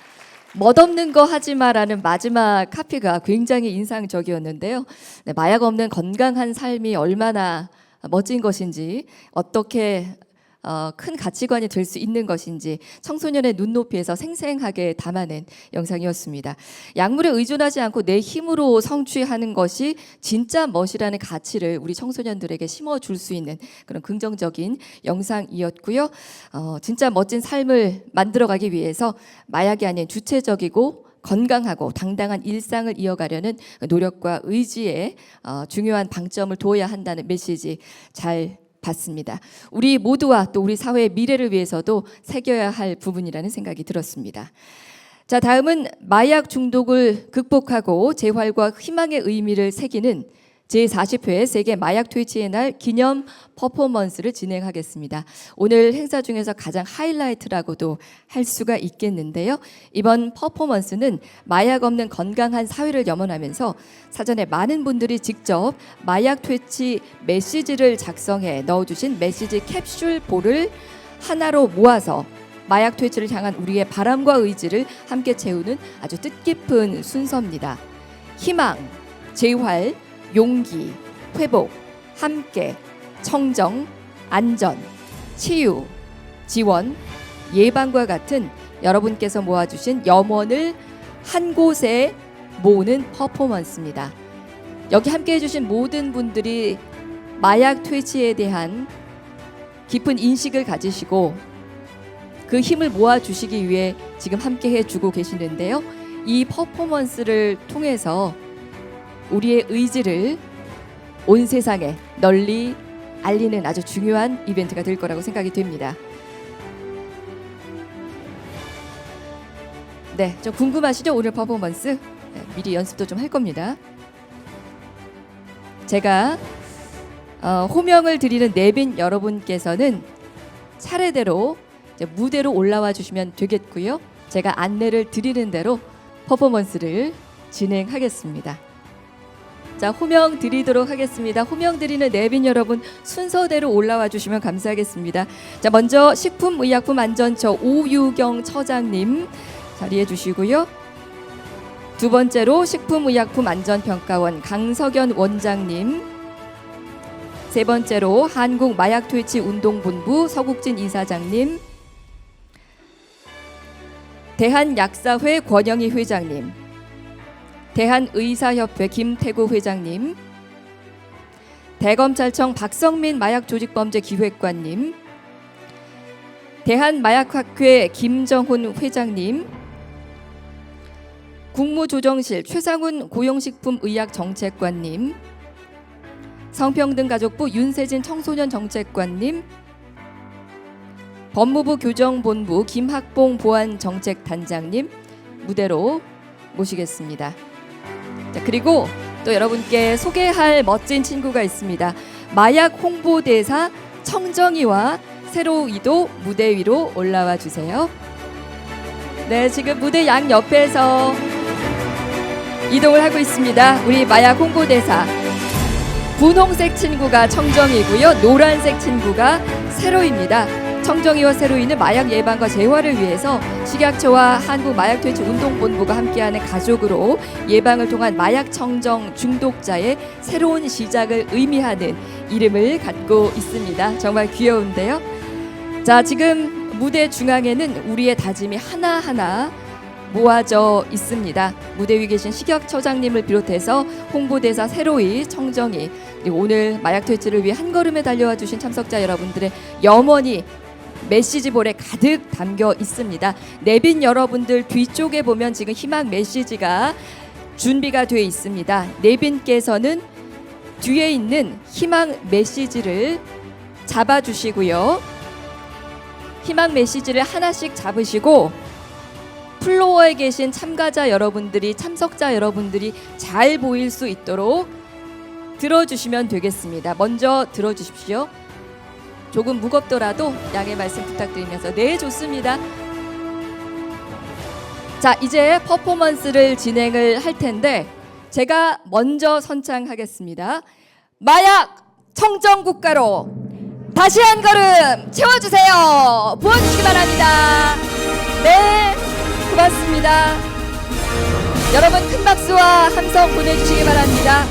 멋없는 거 하지 마라는 마지막 카피가 굉장히 인상적이었는데요. 네, 마약 없는 건강한 삶이 얼마나 멋진 것인지, 어떻게 큰 가치관이 될 수 있는 것인지 청소년의 눈높이에서 생생하게 담아낸 영상이었습니다. 약물에 의존하지 않고 내 힘으로 성취하는 것이 진짜 멋이라는 가치를 우리 청소년들에게 심어줄 수 있는 그런 긍정적인 영상이었고요. 진짜 멋진 삶을 만들어가기 위해서 마약이 아닌 주체적이고 건강하고 당당한 일상을 이어가려는 노력과 의지에 중요한 방점을 둬야 한다는 메시지 잘 봤습니다. 우리 모두와 또 우리 사회의 미래를 위해서도 새겨야 할 부분이라는 생각이 들었습니다. 자, 다음은 마약 중독을 극복하고 재활과 희망의 의미를 새기는 제40회 세계 마약 퇴치의 날 기념 퍼포먼스를 진행하겠습니다. 오늘 행사 중에서 가장 하이라이트라고도 할 수가 있겠는데요. 이번 퍼포먼스는 마약 없는 건강한 사회를 염원하면서 사전에 많은 분들이 직접 마약 퇴치 메시지를 작성해 넣어주신 메시지 캡슐볼을 하나로 모아서 마약 퇴치를 향한 우리의 바람과 의지를 함께 채우는 아주 뜻깊은 순서입니다. 희망, 재활, 용기, 회복, 함께, 청정, 안전, 치유, 지원, 예방과 같은 여러분께서 모아주신 염원을 한 곳에 모으는 퍼포먼스입니다. 여기 함께 해주신 모든 분들이 마약 퇴치에 대한 깊은 인식을 가지시고 그 힘을 모아주시기 위해 지금 함께 해주고 계시는데요. 이 퍼포먼스를 통해서 우리의 의지를 온 세상에 널리 알리는 아주 중요한 이벤트가 될 거라고 생각이 됩니다. 네, 좀 궁금하시죠? 오늘 퍼포먼스? 네, 미리 연습도 좀 할 겁니다. 제가 호명을 드리는 내빈 여러분께서는 차례대로 이제 무대로 올라와 주시면 되겠고요. 제가 안내를 드리는 대로 퍼포먼스를 진행하겠습니다. 자, 호명 드리도록 하겠습니다. 호명 드리는 내빈 여러분 순서대로 올라와 주시면 감사하겠습니다. 자, 먼저 식품의약품안전처 오유경 처장님 자리해 주시고요. 두 번째로 식품의약품안전평가원 강석연 원장님, 세 번째로 한국마약퇴치운동본부 서국진 이사장님, 대한약사회 권영희 회장님, 대한의사협회 김태구 회장님, 대검찰청 박성민 마약조직범죄기획관님, 대한마약학회 김정훈 회장님, 국무조정실 최상훈 고용식품의약정책관님, 성평등가족부 윤세진 청소년정책관님, 법무부 교정본부 김학봉 보안정책단장님 무대로 모시겠습니다. 자, 그리고 또 여러분께 소개할 멋진 친구가 있습니다. 마약 홍보대사 청정이와 새로이도 무대 위로 올라와 주세요. 네, 지금 무대 양 옆에서 이동을 하고 있습니다. 우리 마약 홍보대사 분홍색 친구가 청정이고요. 노란색 친구가 새로입니다. 청정이와 새로이는 마약 예방과 재활을 위해서 식약처와 한국마약퇴치운동본부가 함께하는 가족으로 예방을 통한 마약 청정 중독자의 새로운 시작을 의미하는 이름을 갖고 있습니다. 정말 귀여운데요. 자, 지금 무대 중앙에는 우리의 다짐이 하나하나 모아져 있습니다. 무대 위에 계신 식약처장님을 비롯해서 홍보대사 새로이, 청정이, 그리고 오늘 마약 퇴치를 위해 한 걸음에 달려와 주신 참석자 여러분들의 염원이 메시지볼에 가득 담겨 있습니다. 내빈 여러분들 뒤쪽에 보면 지금 희망 메시지가 준비가 되어 있습니다. 내빈께서는 뒤에 있는 희망 메시지를 잡아주시고요. 희망 메시지를 하나씩 잡으시고 플로어에 계신 참가자 여러분들이, 참석자 여러분들이 잘 보일 수 있도록 들어주시면 되겠습니다. 먼저 들어주십시오. 조금 무겁더라도 양해 말씀 부탁드리면서 네, 좋습니다. 자, 이제 퍼포먼스를 진행을 할 텐데 제가 먼저 선창하겠습니다. 마약 청정 국가로 다시 한 걸음 채워주세요. 부어주시기 바랍니다. 네, 고맙습니다. 여러분 큰 박수와 함성 보내주시기 바랍니다.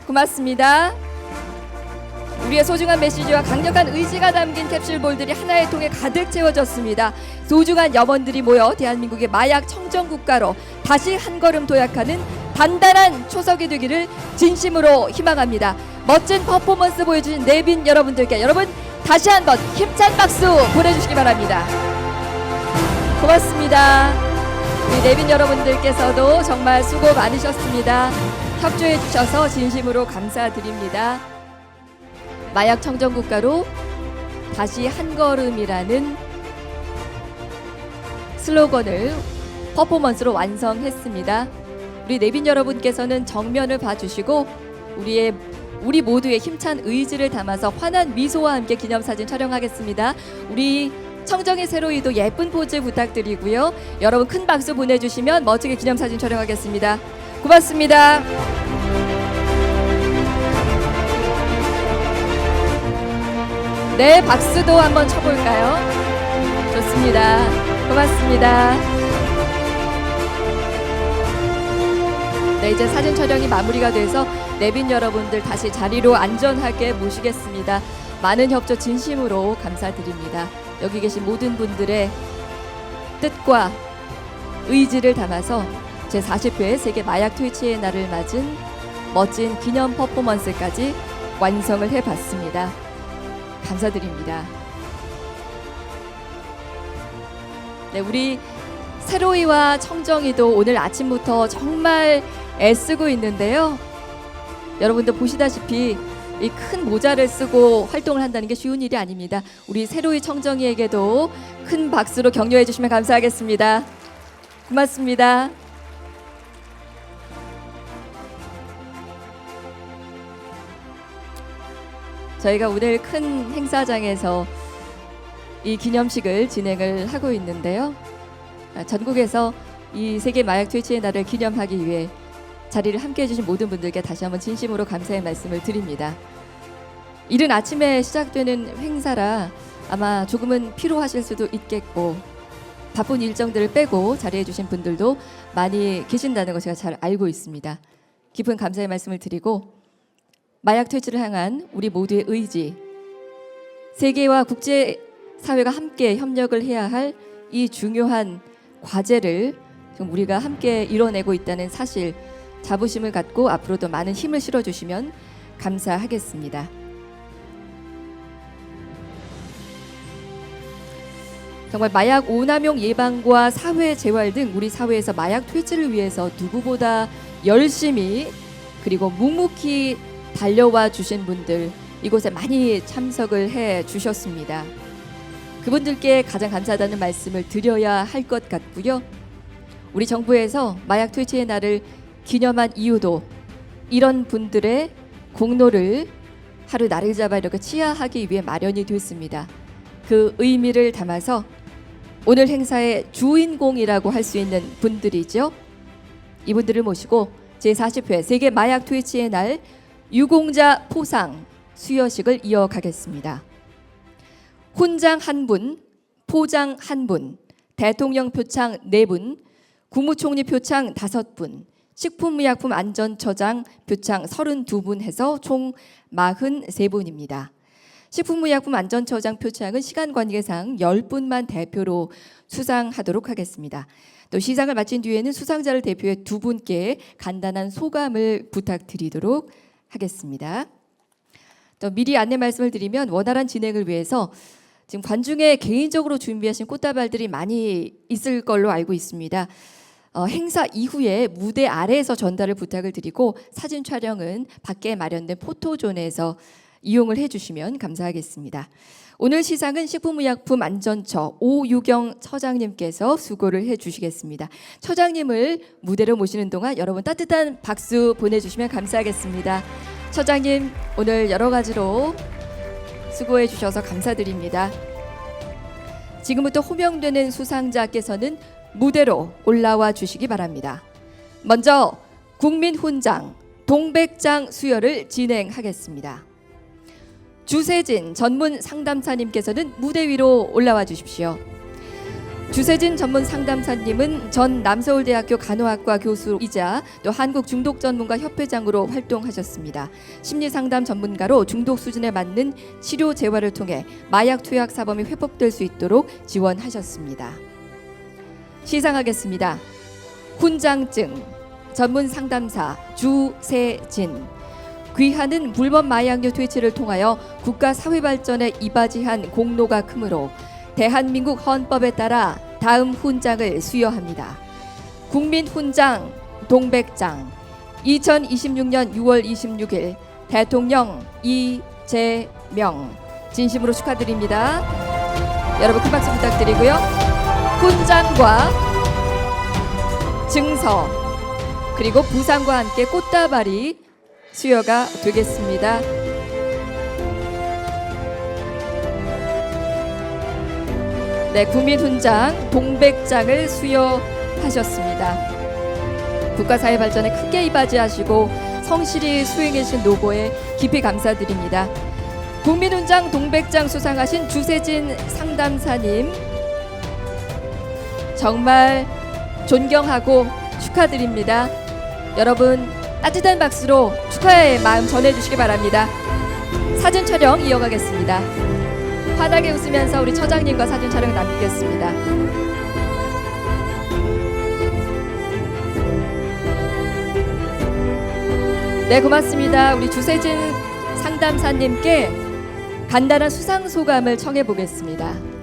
고맙습니다. 우리의 소중한 메시지와 강력한 의지가 담긴 캡슐볼들이 하나의 통에 가득 채워졌습니다. 소중한 염원들이 모여 대한민국의 마약 청정 국가로 다시 한 걸음 도약하는 단단한 초석이 되기를 진심으로 희망합니다. 멋진 퍼포먼스 보여주신 내빈 여러분들께 여러분 다시 한번 힘찬 박수 보내주시기 바랍니다. 고맙습니다. 우리 내빈 여러분들께서도 정말 수고 많으셨습니다. 협조해 주셔서 진심으로 감사드립니다. 마약 청정 국가로 다시 한 걸음이라는 슬로건을 퍼포먼스로 완성했습니다. 우리 내빈 여러분께서는 정면을 봐주시고 우리 모두의 힘찬 의지를 담아서 환한 미소와 함께 기념사진 촬영하겠습니다. 우리 청정의 세로이도 예쁜 포즈 부탁드리고요. 여러분 큰 박수 보내주시면 멋지게 기념사진 촬영하겠습니다. 고맙습니다. 네, 박수도 한번 쳐볼까요? 좋습니다. 고맙습니다. 네, 이제 사진 촬영이 마무리가 돼서 내빈 여러분들 다시 자리로 안전하게 모시겠습니다. 많은 협조 진심으로 감사드립니다. 여기 계신 모든 분들의 뜻과 의지를 담아서 제40회 세계 마약 퇴치의 날을 맞은 멋진 기념 퍼포먼스까지 완성을 해봤습니다. 감사드립니다. 네, 우리 세로이와 청정이도 오늘 아침부터 정말 애쓰고 있는데요. 여러분들 보시다시피 이 큰 모자를 쓰고 활동을 한다는 게 쉬운 일이 아닙니다. 우리 세로이 청정이에게도 큰 박수로 격려해 주시면 감사하겠습니다. 고맙습니다. 저희가 오늘 큰 행사장에서 이 기념식을 진행을 하고 있는데요. 전국에서 이 세계 마약 퇴치의 날을 기념하기 위해 자리를 함께 해주신 모든 분들께 다시 한번 진심으로 감사의 말씀을 드립니다. 이른 아침에 시작되는 행사라 아마 조금은 피로하실 수도 있겠고 바쁜 일정들을 빼고 자리해 주신 분들도 많이 계신다는 거 제가 잘 알고 있습니다. 깊은 감사의 말씀을 드리고 마약 퇴치를 향한 우리 모두의 의지, 세계와 국제사회가 함께 협력을 해야 할 이 중요한 과제를 지금 우리가 함께 이뤄내고 있다는 사실, 자부심을 갖고 앞으로도 많은 힘을 실어주시면 감사하겠습니다. 정말 마약 오남용 예방과 사회 재활 등 우리 사회에서 마약 퇴치를 위해서 누구보다 열심히 그리고 묵묵히 달려와 주신 분들, 이곳에 많이 참석을 해 주셨습니다. 그분들께 가장 감사하다는 말씀을 드려야 할 것 같고요. 우리 정부에서 마약 퇴치의 날을 기념한 이유도 이런 분들의 공로를 하루 날을 잡아 이렇게 치하하기 위해 마련이 됐습니다. 그 의미를 담아서 오늘 행사의 주인공이라고 할 수 있는 분들이죠. 이분들을 모시고 제40회 세계 마약 퇴치의 날 유공자 포상 수여식을 이어가겠습니다. 훈장 1분, 포장 1분, 대통령 표창 4분, 국무총리 표창 5분, 식품의약품안전처장 표창 32분 해서 총 43분입니다. 식품의약품안전처장 표창은 시간 관계상 10분만 대표로 수상하도록 하겠습니다. 또 시상을 마친 뒤에는 수상자를 대표해 2분께 간단한 소감을 부탁드리도록 하겠습니다. 또 미리 안내 말씀을 드리면 원활한 진행을 위해서 지금 관중에 개인적으로 준비하신 꽃다발들이 많이 있을 걸로 알고 있습니다. 행사 이후에 무대 아래에서 전달을 부탁을 드리고 사진 촬영은 밖에 마련된 포토존에서 이용을 해주시면 감사하겠습니다. 오늘 시상은 식품의약품안전처 오유경 처장님께서 수고를 해주시겠습니다. 처장님을 무대로 모시는 동안 여러분 따뜻한 박수 보내주시면 감사하겠습니다. 처장님 오늘 여러 가지로 수고해 주셔서 감사드립니다. 지금부터 호명되는 수상자께서는 무대로 올라와 주시기 바랍니다. 먼저 국민훈장, 동백장 수여를 진행하겠습니다. 주세진 전문 상담사님께서는 무대 위로 올라와 주십시오. 주세진 전문 상담사님은 전 남서울대학교 간호학과 교수이자 또 한국중독전문가협회장으로 활동하셨습니다. 심리상담 전문가로 중독 수준에 맞는 치료 재활을 통해 마약 투약 사범이 회복될 수 있도록 지원하셨습니다. 시상하겠습니다. 훈장증 전문 상담사 주세진. 귀하는 불법 마약류 퇴치를 통하여 국가 사회 발전에 이바지한 공로가 크므로 대한민국 헌법에 따라 다음 훈장을 수여합니다. 국민훈장 동백장 2026년 6월 26일 대통령 이재명 진심으로 축하드립니다. 여러분 큰 박수 부탁드리고요. 훈장과 증서 그리고 부상과 함께 꽃다발이 수여가 되겠습니다. 네, 국민훈장 동백장을 수여하셨습니다. 국가사회 발전에 크게 이바지하시고 성실히 수행해주신 노고에 깊이 감사드립니다. 국민훈장 동백장 수상하신 주세진 상담사님 정말 존경하고 축하드립니다. 여러분 따뜻한 박수로 축하의 마음 전해주시기 바랍니다. 사진 촬영 이어가겠습니다. 환하게 웃으면서 우리 처장님과 사진 촬영 남기겠습니다. 네, 고맙습니다. 우리 주세진 상담사님께 간단한 수상 소감을 청해 보겠습니다.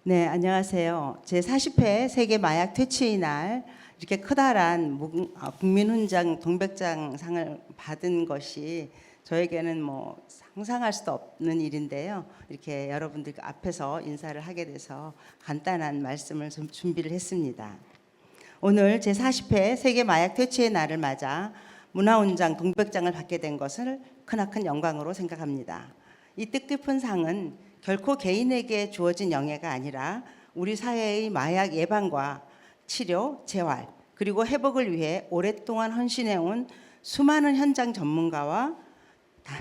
네, 안녕하세요. 제40회 세계 마약 퇴치의 날 이렇게 커다란 국민훈장 동백장 상을 받은 것이 저에게는 뭐 상상할 수도 없는 일인데요. 이렇게 여러분들 앞에서 인사를 하게 돼서 간단한 말씀을 좀 준비를 했습니다. 오늘 제40회 세계 마약 퇴치의 날을 맞아 문화훈장 동백장을 받게 된 것을 크나큰 영광으로 생각합니다. 이 뜻깊은 상은 결코 개인에게 주어진 영예가 아니라 우리 사회의 마약 예방과 치료, 재활, 그리고 회복을 위해 오랫동안 헌신해온 수많은 현장 전문가와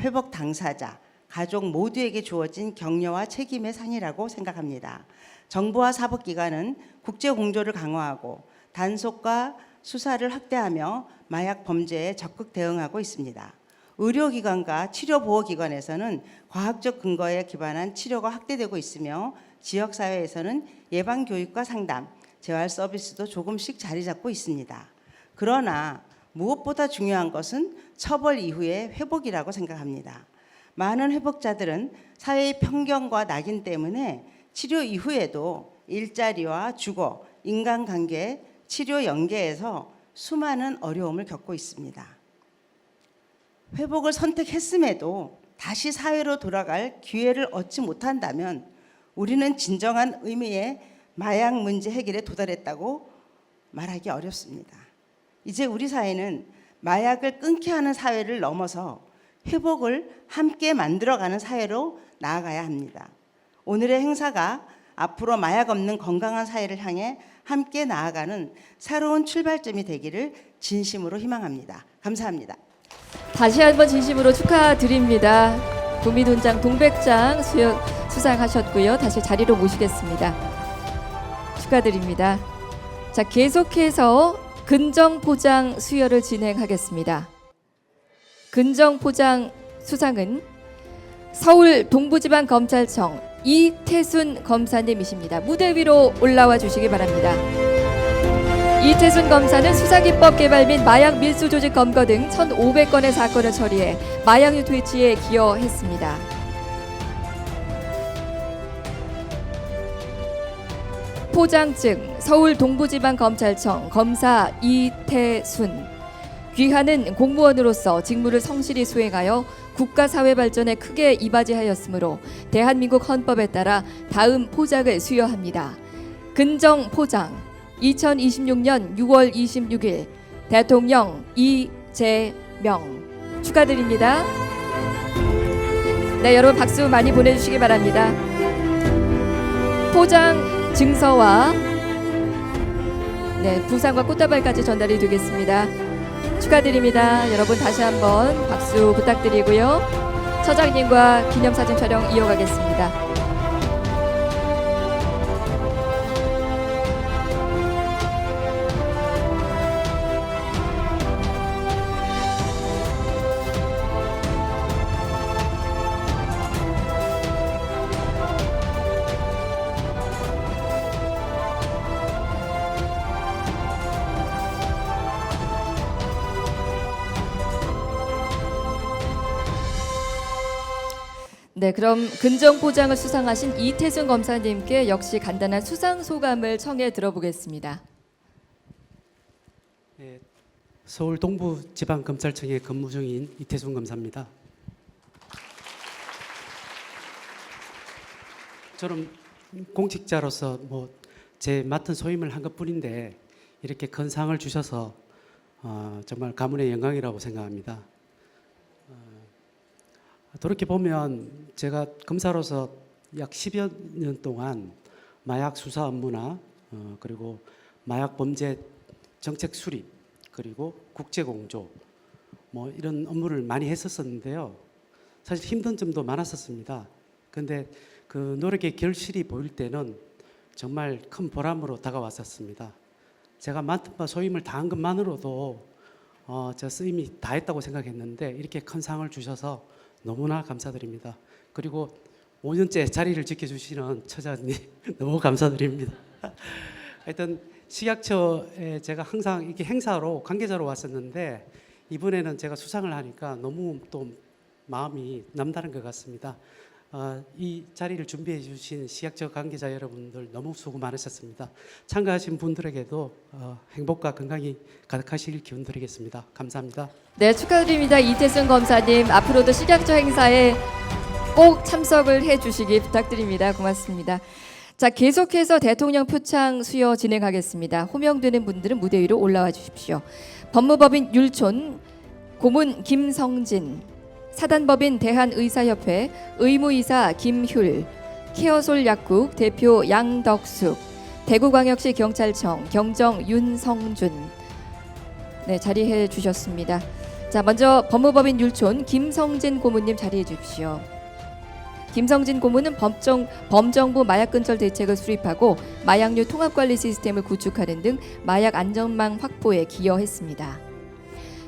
회복 당사자, 가족 모두에게 주어진 격려와 책임의 상이라고 생각합니다. 정부와 사법기관은 국제 공조를 강화하고 단속과 수사를 확대하며 마약 범죄에 적극 대응하고 있습니다. 의료기관과 치료보호기관에서는 과학적 근거에 기반한 치료가 확대되고 있으며 지역사회에서는 예방교육과 상담, 재활 서비스도 조금씩 자리 잡고 있습니다. 그러나 무엇보다 중요한 것은 처벌 이후의 회복이라고 생각합니다. 많은 회복자들은 사회의 편견과 낙인 때문에 치료 이후에도 일자리와 주거, 인간관계, 치료 연계에서 수많은 어려움을 겪고 있습니다. 회복을 선택했음에도 다시 사회로 돌아갈 기회를 얻지 못한다면 우리는 진정한 의미의 마약 문제 해결에 도달했다고 말하기 어렵습니다. 이제 우리 사회는 마약을 끊게 하는 사회를 넘어서 회복을 함께 만들어가는 사회로 나아가야 합니다. 오늘의 행사가 앞으로 마약 없는 건강한 사회를 향해 함께 나아가는 새로운 출발점이 되기를 진심으로 희망합니다. 감사합니다. 다시 한번 진심으로 축하드립니다. 국민훈장 동백장 수상하셨고요. 다시 자리로 모시겠습니다. 축하드립니다. 자, 계속해서 근정포장 수여를 진행하겠습니다. 근정포장 수상은 서울 동부지방검찰청 이태순 검사님이십니다. 무대 위로 올라와 주시기 바랍니다. 이태순 검사는 수사기법 개발 및 마약 밀수 조직 검거 등 1,500건의 사건을 처리해 마약류 퇴치에 기여했습니다. 포장증 서울 동부지방검찰청 검사 이태순. 귀하는 공무원으로서 직무를 성실히 수행하여 국가 사회 발전에 크게 이바지하였으므로 대한민국 헌법에 따라 다음 포장을 수여합니다. 근정 포장 2026년 6월 26일 대통령 이재명 축하드립니다. 네, 여러분 박수 많이 보내주시기 바랍니다. 포장 증서와 네, 부상과 꽃다발까지 전달이 되겠습니다. 축하드립니다. 여러분 다시 한번 박수 부탁드리고요. 처장님과 기념사진 촬영 이어가겠습니다. 네, 그럼 근정포장을 수상하신 이태순 검사님께 역시 간단한 수상 소감을 청해 들어보겠습니다. 네, 서울 동부지방검찰청에 근무 중인 이태순 검사입니다. 저는 공직자로서 제 맡은 소임을 한 것뿐인데 이렇게 큰 상을 주셔서 정말 가문의 영광이라고 생각합니다. 돌이켜보면 제가 검사로서 약 10여 년 동안 마약 수사 업무나 그리고 마약 범죄 정책 수립 그리고 국제 공조 이런 업무를 많이 했었는데요. 사실 힘든 점도 많았었습니다. 그런데 그 노력의 결실이 보일 때는 정말 큰 보람으로 다가왔었습니다. 제가 맡은 바 소임을 다한 것만으로도 저 쓰임이 다 했다고 생각했는데 이렇게 큰 상을 주셔서 너무나 감사드립니다. 그리고 5년째 자리를 지켜주시는 처장님 너무 감사드립니다. 하여튼 식약처에 제가 항상 이렇게 행사로 관계자로 왔었는데 이번에는 제가 수상을 하니까 너무 또 마음이 남다른 것 같습니다. 이 자리를 준비해 주신 식약처 관계자 여러분들 너무 수고 많으셨습니다. 참가하신 분들에게도 행복과 건강이 가득하시길 기원드리겠습니다. 감사합니다. 네, 축하드립니다. 이태순 검사님, 앞으로도 식약처 행사에 꼭 참석을 해주시기 부탁드립니다. 고맙습니다. 자, 계속해서 대통령 표창 수여 진행하겠습니다. 호명되는 분들은 무대 위로 올라와 주십시오. 법무법인 율촌 고문 김성진, 사단법인 대한의사협회 의무이사 김휴, 케어솔 약국 대표 양덕숙, 대구광역시 경찰청 경정 윤성준, 네, 자리해 주셨습니다. 자, 먼저 법무법인 율촌 김성진 고문님 자리해 주십시오. 김성진 고문은 범정부 마약근절 대책을 수립하고 마약류 통합관리 시스템을 구축하는 등 마약 안전망 확보에 기여했습니다.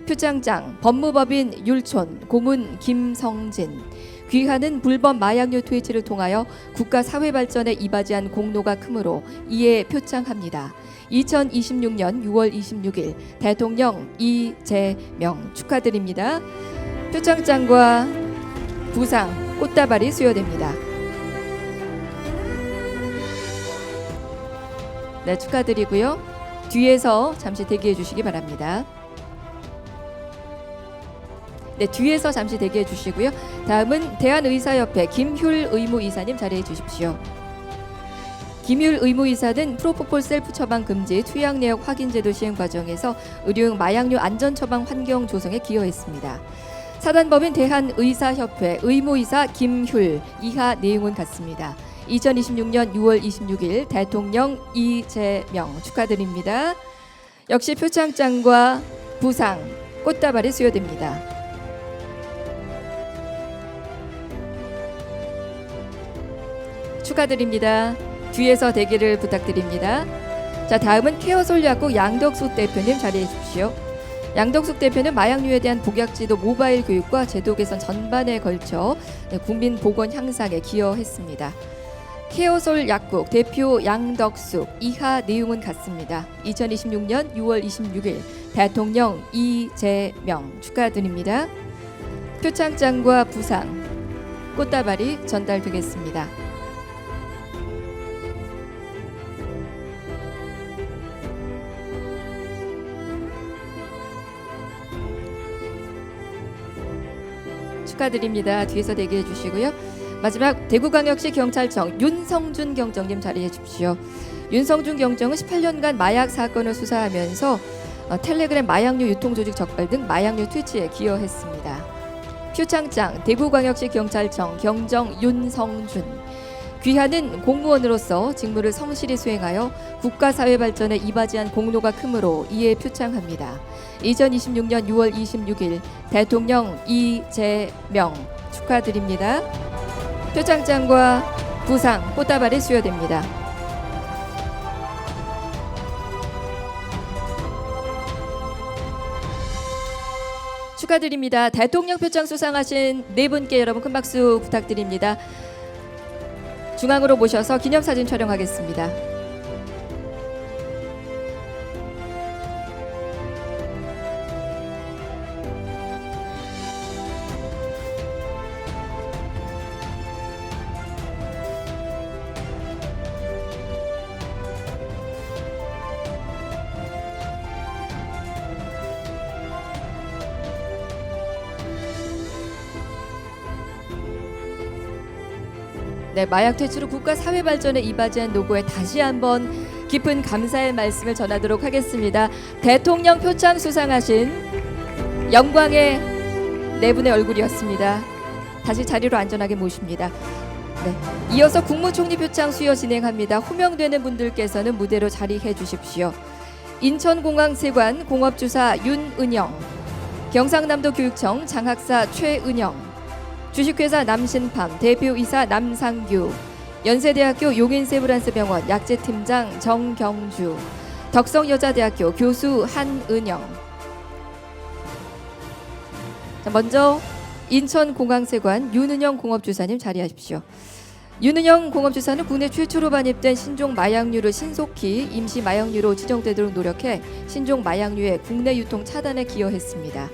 표창장 법무법인 율촌 고문 김성진, 귀하는 불법 마약류 퇴치를 통하여 국가 사회 발전에 이바지한 공로가 크므로 이에 표창합니다. 2026년 6월 26일 대통령 이재명 축하드립니다. 표창장과 부상, 꽃다발이 수여됩니다. 네, 축하드리고요. 뒤에서 잠시 대기해 주시기 바랍니다. 네, 뒤에서 잠시 대기해 주시고요. 다음은 대한의사협회 김휴 의무이사님 자리해 주십시오. 김휴 의무이사는 프로포폴 셀프 처방 금지 투약 내역 확인 제도 시행 과정에서 의료용 마약류 안전 처방 환경 조성에 기여했습니다. 사단법인 대한의사협회 의무이사 김휴, 이하 내용은 같습니다. 2026년 6월 26일 대통령 이재명 축하드립니다. 역시 표창장과 부상, 꽃다발이 수여됩니다. 축하드립니다. 뒤에서 대기를 부탁드립니다. 자, 다음은 케어솔 약국 양덕숙 대표님 자리해 주십시오. 양덕숙 대표는 마약류에 대한 복약지도 모바일 교육과 제도 개선 전반에 걸쳐 국민 보건 향상에 기여했습니다. 케어솔 약국 대표 양덕숙, 이하 내용은 같습니다. 2026년 6월 26일 대통령 이재명 축하드립니다. 표창장과 부상, 꽃다발이 전달되겠습니다. 축하드립니다. 뒤에서 대기해 주시고요. 마지막 대구광역시 경찰청 윤성준 경정님 자리해 주십시오. 윤성준 경정은 18년간 마약 사건을 수사하면서 텔레그램 마약류 유통조직 적발 등 마약류 퇴치에 기여했습니다. 표창장 대구광역시 경찰청 경정 윤성준, 귀하는 공무원으로서 직무를 성실히 수행하여 국가 사회 발전에 이바지한 공로가 크므로 이에 표창합니다. 2026년 6월 26일 대통령 이재명 축하드립니다. 표창장과 부상, 꽃다발이 수여됩니다. 축하드립니다. 대통령 표창 수상하신 네 분께 여러분 큰 박수 부탁드립니다. 중앙으로 모셔서 기념사진 촬영하겠습니다. 네, 마약 퇴치로 국가 사회 발전에 이바지한 노고에 다시 한번 깊은 감사의 말씀을 전하도록 하겠습니다. 대통령 표창 수상하신 영광의 네 분의 얼굴이었습니다. 다시 자리로 안전하게 모십니다. 네, 이어서 국무총리 표창 수여 진행합니다. 호명되는 분들께서는 무대로 자리해 주십시오. 인천공항세관 공업주사 윤은영, 경상남도 교육청 장학사 최은영, 주식회사 남신팜 대표이사 남상규, 연세대학교 용인세브란스병원 약제팀장 정경주, 덕성여자대학교 교수 한은영. 자, 먼저 인천공항세관 윤은영 공업주사님 자리하십시오. 윤은영 공업주사는 국내 최초로 반입된 신종 마약류를 신속히 임시 마약류로 지정되도록 노력해 신종 마약류의 국내 유통 차단에 기여했습니다.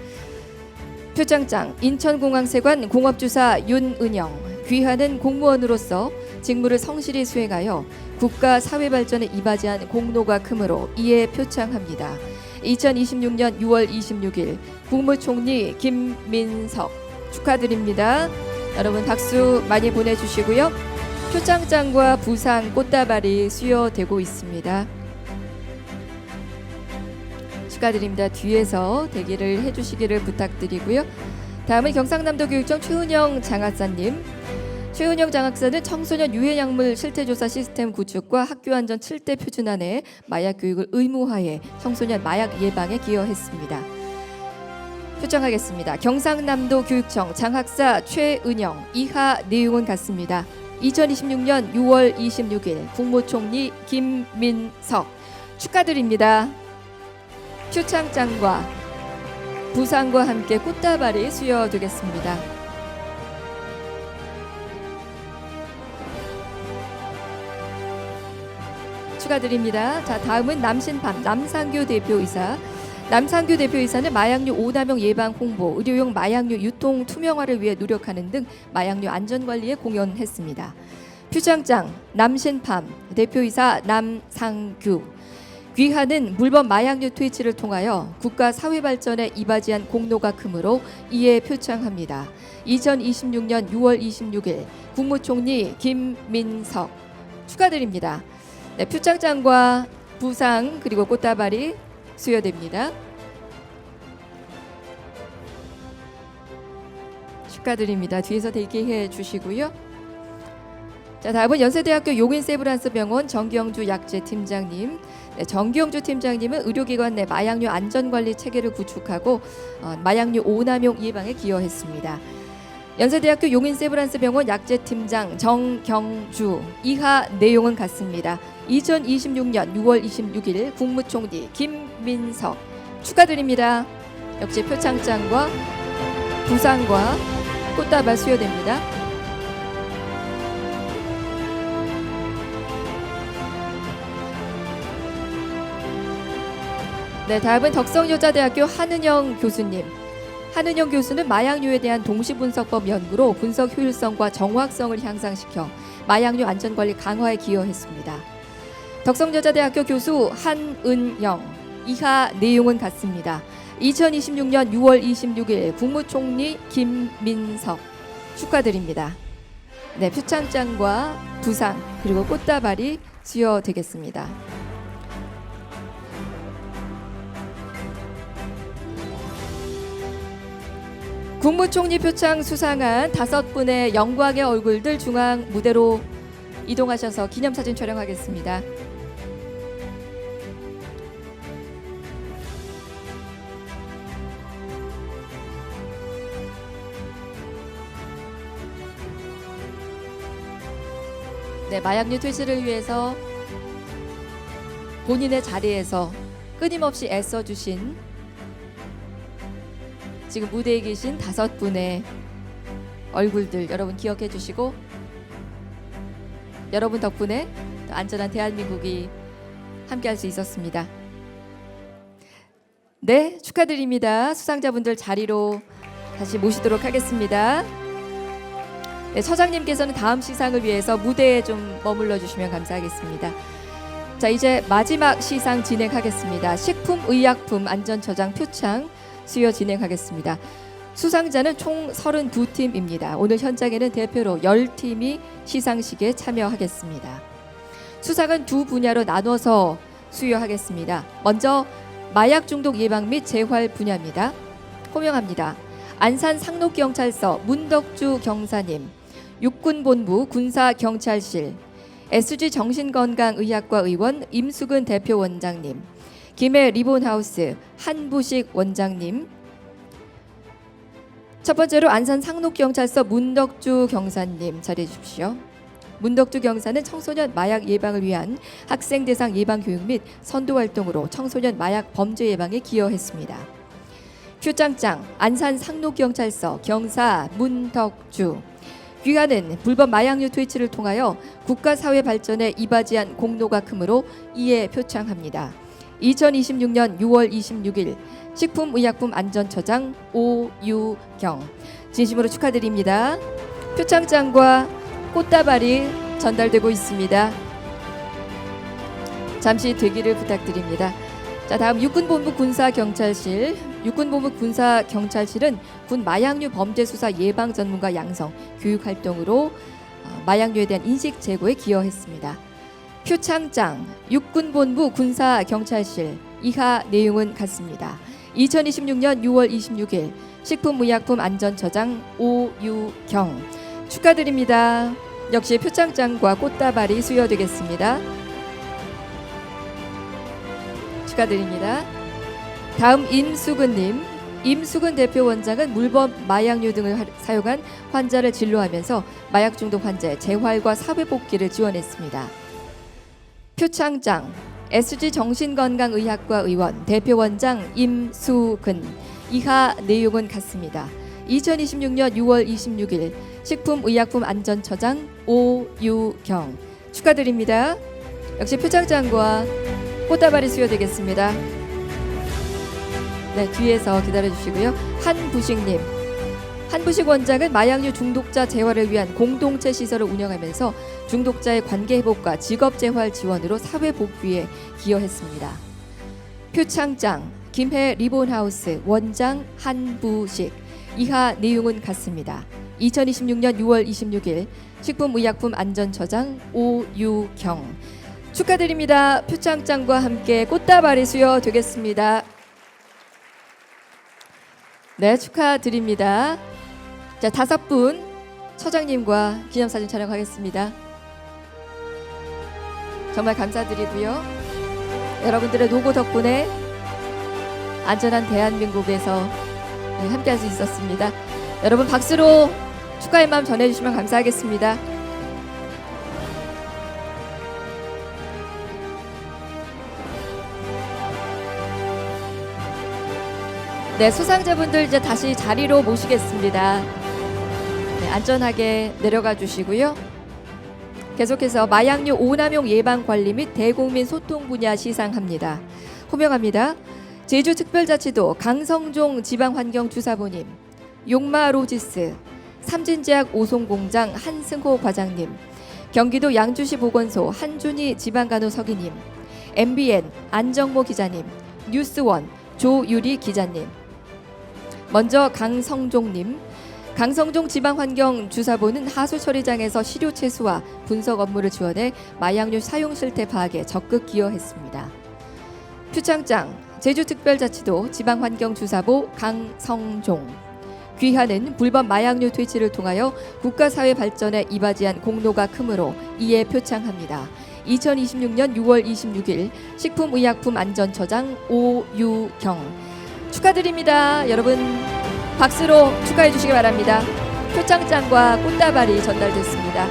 표창장 인천공항세관 공업주사 윤은영, 귀하는 공무원으로서 직무를 성실히 수행하여 국가 사회 발전에 이바지한 공로가 크므로 이에 표창합니다. 2026년 6월 26일 국무총리 김민석 축하드립니다. 여러분 박수 많이 보내주시고요. 표창장과 부상, 꽃다발이 수여되고 있습니다. 축하드립니다. 뒤에서 대기를 해주시기를 부탁드리고요. 다음은 경상남도 교육청 최은영 장학사님. 최은영 장학사는 청소년 유해약물 실태조사 시스템 구축과 학교안전 7대 표준안에 마약 교육을 의무화해 청소년 마약 예방에 기여했습니다. 표창하겠습니다. 경상남도 교육청 장학사 최은영. 이하 내용은 같습니다. 2026년 6월 26일 국무총리 김민석 축하드립니다. 표창장과 부상과 함께 꽃다발이 수여되겠습니다. 축하드립니다. 자, 다음은 남신팜 남상규 대표이사. 남상규 대표이사는 마약류 오남용 예방 홍보, 의료용 마약류 유통 투명화를 위해 노력하는 등 마약류 안전관리에 공헌했습니다. 표창장 남신팜 대표이사 남상규. 귀하는 물범 마약류 퇴치를 통하여 국가 사회 발전에 이바지한 공로가 크므로 이에 표창합니다. 2026년 6월 26일 국무총리 김민석 축하드립니다. 네, 표창장과 부상 그리고 꽃다발이 수여됩니다. 축하드립니다. 뒤에서 대기해 주시고요. 자, 다음은 연세대학교 용인세브란스병원 정경주 약제팀장님. 네, 정경주 팀장님은 의료기관 내 마약류 안전관리 체계를 구축하고 마약류 오남용 예방에 기여했습니다. 연세대학교 용인세브란스병원 약제팀장 정경주. 이하 내용은 같습니다. 2026년 6월 26일 국무총리 김민석 축하드립니다. 역시 표창장과 부상과 꽃다발 수여됩니다. 네, 다음은 덕성여자대학교 한은영 교수님. 한은영 교수는 마약류에 대한 동시분석법 연구로 분석 효율성과 정확성을 향상시켜 마약류 안전관리 강화에 기여했습니다. 덕성여자대학교 교수 한은영. 이하 내용은 같습니다. 2026년 6월 26일 국무총리 김민석 축하드립니다. 네, 표창장과 부상 그리고 꽃다발이 수여되겠습니다. 국무총리 표창 수상한 5분의 영광의 얼굴들 중앙 무대로 이동하셔서 기념사진 촬영하겠습니다. 네, 마약류 퇴치를 위해서 본인의 자리에서 끊임없이 애써주신 지금 무대에 계신 5분의 얼굴들 여러분 기억해 주시고 여러분 덕분에 또 안전한 대한민국이 함께할 수 있었습니다. 네, 축하드립니다. 수상자분들 자리로 다시 모시도록 하겠습니다. 네, 처장님께서는 다음 시상을 위해서 무대에 좀 머물러 주시면 감사하겠습니다. 자, 이제 마지막 시상 진행하겠습니다. 식품의약품 안전처장 표창 수여 진행하겠습니다. 수상자는 총 32팀입니다. 오늘 현장에는 대표로 10팀이 시상식에 참여하겠습니다. 수상은 두 분야로 나눠서 수여하겠습니다. 먼저 마약 중독 예방 및 재활 분야입니다. 호명합니다. 안산 상록경찰서 문덕주 경사님, 육군본부 군사경찰실, SG 정신건강의학과 의원 임수근 대표원장님, 김해 리본하우스 한부식 원장님, 첫 번째로 안산 상록경찰서 문덕주 경사님 자리해 주십시오. 문덕주 경사는 청소년 마약 예방을 위한 학생 대상 예방 교육 및 선도 활동으로 청소년 마약 범죄 예방에 기여했습니다. 표창장 안산 상록경찰서 경사 문덕주. 귀하는 불법 마약류 퇴치를 통하여 국가 사회 발전에 이바지한 공로가 크므로 이에 표창합니다. 2026년 6월 26일 식품의약품 안전처장 오유경. 진심으로 축하드립니다. 표창장과 꽃다발이 전달되고 있습니다. 잠시 대기를 부탁드립니다. 자, 다음 육군본부 군사경찰실. 육군본부 군사경찰실은 군 마약류 범죄 수사 예방 전문가 양성, 교육 활동으로 마약류에 대한 인식 제고에 기여했습니다. 표창장 육군본부 군사경찰실. 이하 내용은 같습니다. 2026년 6월 26일 식품의약품 안전처장 오유경. 축하드립니다. 역시 표창장과 꽃다발이 수여되겠습니다. 축하드립니다. 다음 임수근님. 임수근 대표원장은 물범 마약류 등을 사용한 환자를 진료하면서 마약 중독 환자의 재활과 사회복귀를 지원했습니다. 표창장 SG 정신건강의학과 의원 대표원장 임수근. 이하 내용은 같습니다. 2026년 6월 26일 식품의약품 안전처장 오유경. 축하드립니다. 역시 표창장과 꽃다발이 수여되겠습니다. 네, 뒤에서 기다려주시고요. 한부식님. 한부식 원장은 마약류 중독자 재활을 위한 공동체 시설을 운영하면서 중독자의 관계 회복과 직업 재활 지원으로 사회 복귀에 기여했습니다. 표창장 김해 리본하우스 원장 한부식. 이하 내용은 같습니다. 2026년 6월 26일 식품의약품 안전처장 오유경. 축하드립니다. 표창장과 함께 꽃다발이 수여되겠습니다. 네, 축하드립니다. 자, 5분 처장님과 기념사진 촬영하겠습니다. 정말 감사드리고요. 여러분들의 노고 덕분에 안전한 대한민국에서 함께할 수 있었습니다. 여러분 박수로 축하의 마음 전해주시면 감사하겠습니다. 네, 수상자분들 이제 다시 자리로 모시겠습니다. 네, 안전하게 내려가 주시고요. 계속해서 마약류 오남용 예방 관리 및 대국민 소통 분야 시상합니다. 호명합니다. 제주특별자치도 강성종 지방환경주사부님, 용마로지스, 삼진제약 오송공장 한승호 과장님, 경기도 양주시 보건소 한준희 지방간호서기님, MBN 안정모 기자님, 뉴스원 조유리 기자님. 먼저 강성종님. 강성종 지방환경주사부는 하수처리장에서 시료 채수와 분석 업무를 지원해 마약류 사용 실태 파악에 적극 기여했습니다. 표창장 제주특별자치도 지방환경주사부 강성종. 귀하는 불법 마약류 퇴치를 통하여 국가 사회 발전에 이바지한 공로가 크므로 이에 표창합니다. 2026년 6월 26일 식품의약품안전처장 오유경 축하드립니다. 여러분 박수로 축하해 주시기 바랍니다. 표창장과 꽃다발이 전달됐습니다.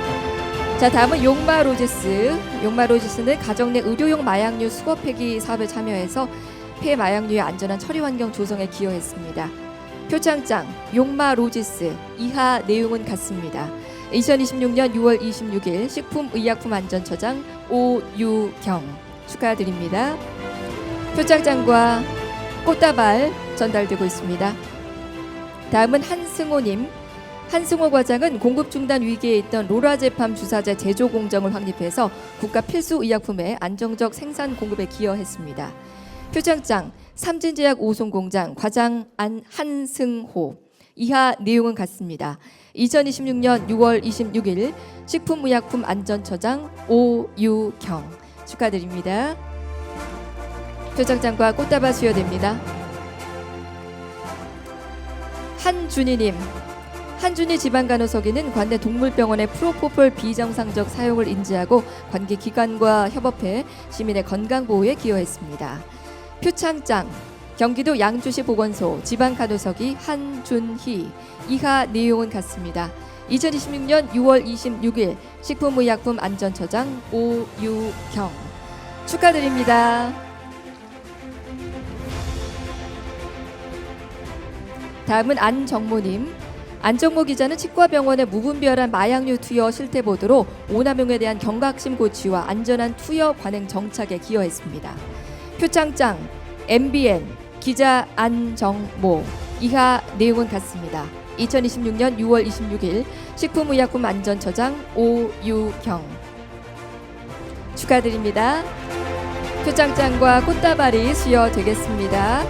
자, 다음은 용마로지스. 용마로지스는 가정 내 의료용 마약류 수거 폐기 사업에 참여해서 폐마약류의 안전한 처리 환경 조성에 기여했습니다. 표창장 용마로지스 이하 내용은 같습니다. 2026년 6월 26일 식품의약품안전처장 오유경 축하드립니다. 표창장과 꽃다발 전달되고 있습니다. 다음은 한승호님. 한승호 과장은 공급 중단 위기에 있던 로라제팜 주사제 제조 공정을 확립해서 국가 필수 의약품의 안정적 생산 공급에 기여했습니다. 표창장 삼진제약 오송공장 과장 한승호 이하 내용은 같습니다. 2026년 6월 26일 식품의약품안전처장 오유경 축하드립니다. 표창장과 꽃다발 수여됩니다. 한준희님. 한준희 지방간호서기는 관내 동물병원의 프로포폴 비정상적 사용을 인지하고 관계 기관과 협업해 시민의 건강 보호에 기여했습니다. 표창장 경기도 양주시 보건소 지방간호서기 한준희 이하 내용은 같습니다. 2026년 6월 26일 식품의약품안전처장 오유경 축하드립니다. 다음은 안정모님. 안정모 기자는 치과병원의 무분별한 마약류 투여 실태 보도로 오남용에 대한 경각심 고취와 안전한 투여 관행 정착에 기여했습니다. 표창장 MBN 기자 안정모 이하 내용은 같습니다. 2026년 6월 26일 식품의약품안전처장 오유경 축하드립니다. 표창장과 꽃다발이 수여되겠습니다.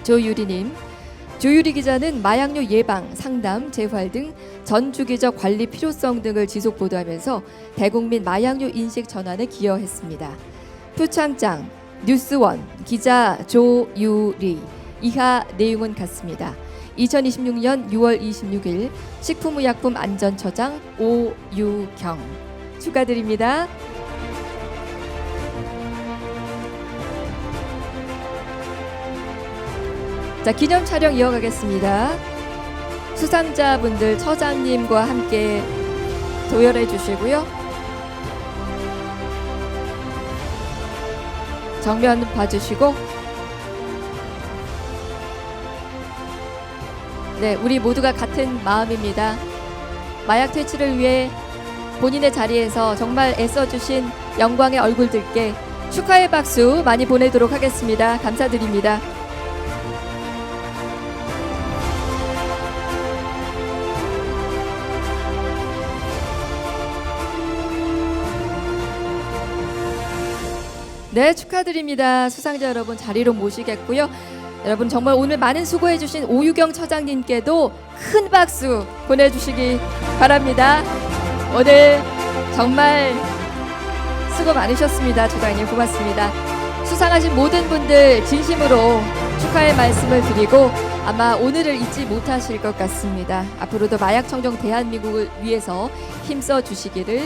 조유리님. 조유리 기자는 마약류 예방, 상담, 재활 등 전 주기적 관리 필요성 등을 지속 보도하면서 대국민 마약류 인식 전환에 기여했습니다. 표창장 뉴스원 기자 조유리 이하 내용은 같습니다. 2026년 6월 26일 식품의약품안전처장 오유경 축하드립니다. 자, 기념 촬영 이어가겠습니다. 수상자분들 처장님과 함께 도열해 주시고요. 정면 봐주시고, 네, 우리 모두가 같은 마음입니다. 마약 퇴치를 위해 본인의 자리에서 정말 애써주신 영광의 얼굴들께 축하의 박수 많이 보내도록 하겠습니다. 감사드립니다. 네, 축하드립니다. 수상자 여러분 자리로 모시겠고요. 여러분 정말 오늘 많은 수고해 주신 오유경 처장님께도 큰 박수 보내주시기 바랍니다. 오늘 정말 수고 많으셨습니다. 처장님 고맙습니다. 수상하신 모든 분들 진심으로 축하의 말씀을 드리고 아마 오늘을 잊지 못하실 것 같습니다. 앞으로도 마약 청정 대한민국을 위해서 힘써 주시기를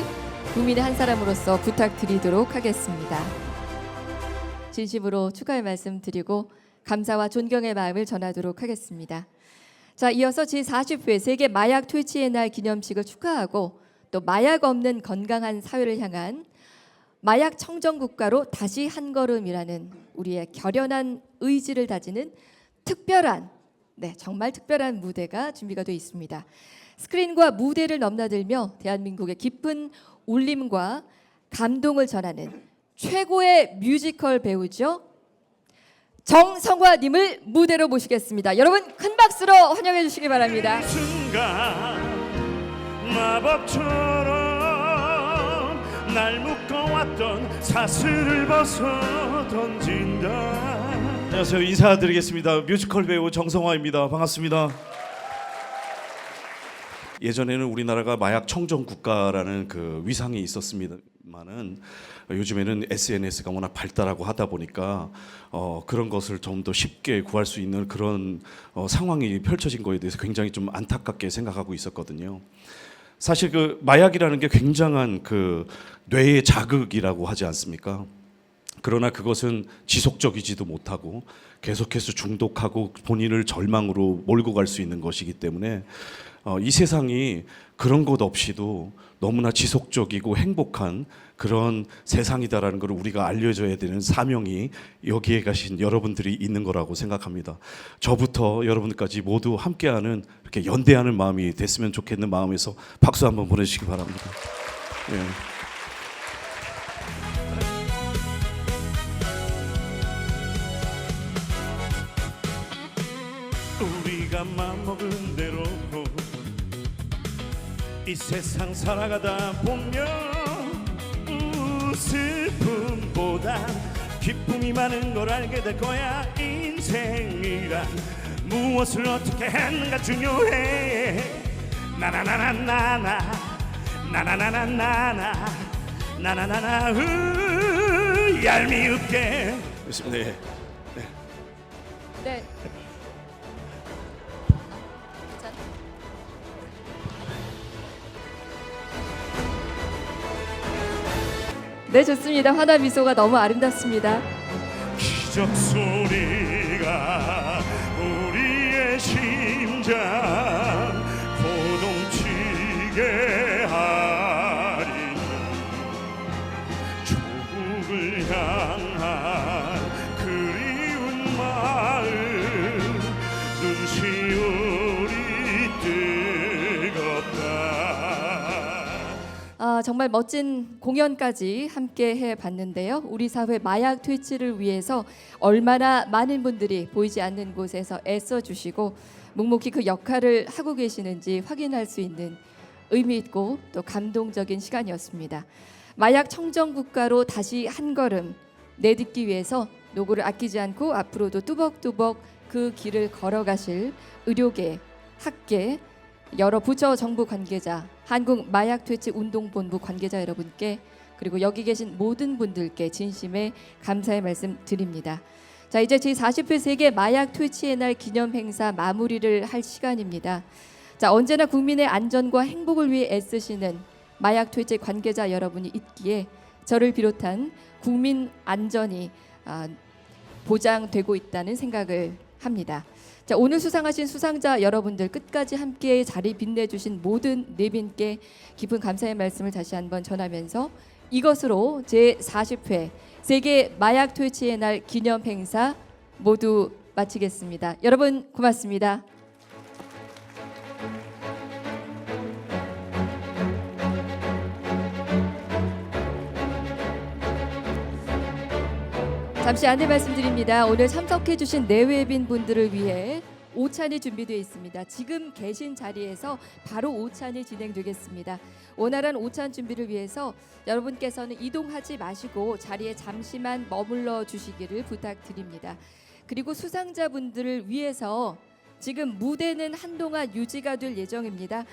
국민의 한 사람으로서 부탁드리도록 하겠습니다. 진심으로 축하의 말씀 드리고 감사와 존경의 마음을 전하도록 하겠습니다. 자, 이어서 제40회 세계 마약 퇴치의 날 기념식을 축하하고 또 마약 없는 건강한 사회를 향한 마약 청정 국가로 다시 한 걸음이라는 우리의 결연한 의지를 다지는 특별한, 네, 정말 특별한 무대가 준비가 되어 있습니다. 스크린과 무대를 넘나들며 대한민국의 깊은 울림과 감동을 전하는 최고의 뮤지컬 배우죠. 정성화님을 무대로 모시겠습니다. 여러분 큰 박수로 환영해 주시기 바랍니다. 순간 마법처럼 날 묶어왔던 사슬을 벗어 던진다. 안녕하세요. 인사드리겠습니다. 뮤지컬 배우 정성화입니다. 반갑습니다. 예전에는 우리나라가 마약 청정 국가라는 그 위상이 있었습니다. 많은 요즘에는 SNS가 워낙 발달하고 하다 보니까 그런 것을 좀 더 쉽게 구할 수 있는 그런 상황이 펼쳐진 거에 대해서 굉장히 좀 안타깝게 생각하고 있었거든요. 사실 그 마약이라는 게 굉장한 그 뇌의 자극이라고 하지 않습니까? 그러나 그것은 지속적이지도 못하고 계속해서 중독하고 본인을 절망으로 몰고 갈 수 있는 것이기 때문에 이 세상이 그런 것 없이도 너무나 지속적이고 행복한 그런 세상이다라는 걸 우리가 알려줘야 되는 사명이 여기에 가신 여러분들이 있는 거라고 생각합니다. 저부터 여러분들까지 모두 함께하는 이렇게 연대하는 마음이 됐으면 좋겠는 마음에서 박수 한번 보내주시기 바랍니다. 예. 우리가 맘먹은 대로 이 세상 살아가다 보면 슬픔보다 기쁨이 많은 걸 알게 될 거야. 인생이란 무엇을 어떻게 하는가 중요해. 나나나나나나 나나나나나나 나나나나 얄미웁게. 네. 네. 네, 좋습니다. 화나 미소가 너무 아름답습니다. 기적 소리가 우리의 심장 고동치게 하리니 조국을 향한 그리운 마음 눈시울이 뜨겁다. 정말 멋진 공연까지 함께 해봤는데요. 우리 사회 마약 퇴치를 위해서 얼마나 많은 분들이 보이지 않는 곳에서 애써주시고 묵묵히 그 역할을 하고 계시는지 확인할 수 있는 의미 있고 또 감동적인 시간이었습니다. 마약 청정 국가로 다시 한 걸음 내딛기 위해서 노고를 아끼지 않고 앞으로도 뚜벅뚜벅 그 길을 걸어가실 의료계, 학계, 여러 부처 정부 관계자, 한국 마약 퇴치 운동본부 관계자 여러분께 그리고 여기 계신 모든 분들께 진심의 감사의 말씀 드립니다. 자, 이제 제40회 세계 마약 퇴치의 날 기념 행사 마무리를 할 시간입니다. 자, 언제나 국민의 안전과 행복을 위해 애쓰시는 마약 퇴치 관계자 여러분이 있기에 저를 비롯한 국민 안전이 보장되고 있다는 생각을 합니다. 자, 오늘 수상하신 수상자 여러분들 끝까지 함께 자리 빛내주신 모든 내빈께 깊은 감사의 말씀을 다시 한번 전하면서 이것으로 제40회 세계 마약 퇴치의 날 기념 행사 모두 마치겠습니다. 여러분 고맙습니다. 잠시 안내 말씀드립니다. 오늘 참석해주신 내외빈 분들을 위해 오찬이 준비되어 있습니다. 지금 계신 자리에서 바로 오찬이 진행되겠습니다. 원활한 오찬 준비를 위해서 여러분께서는 이동하지 마시고 자리에 잠시만 머물러 주시기를 부탁드립니다. 그리고 수상자분들을 위해서 지금 무대는 한동안 유지가 될 예정입니다.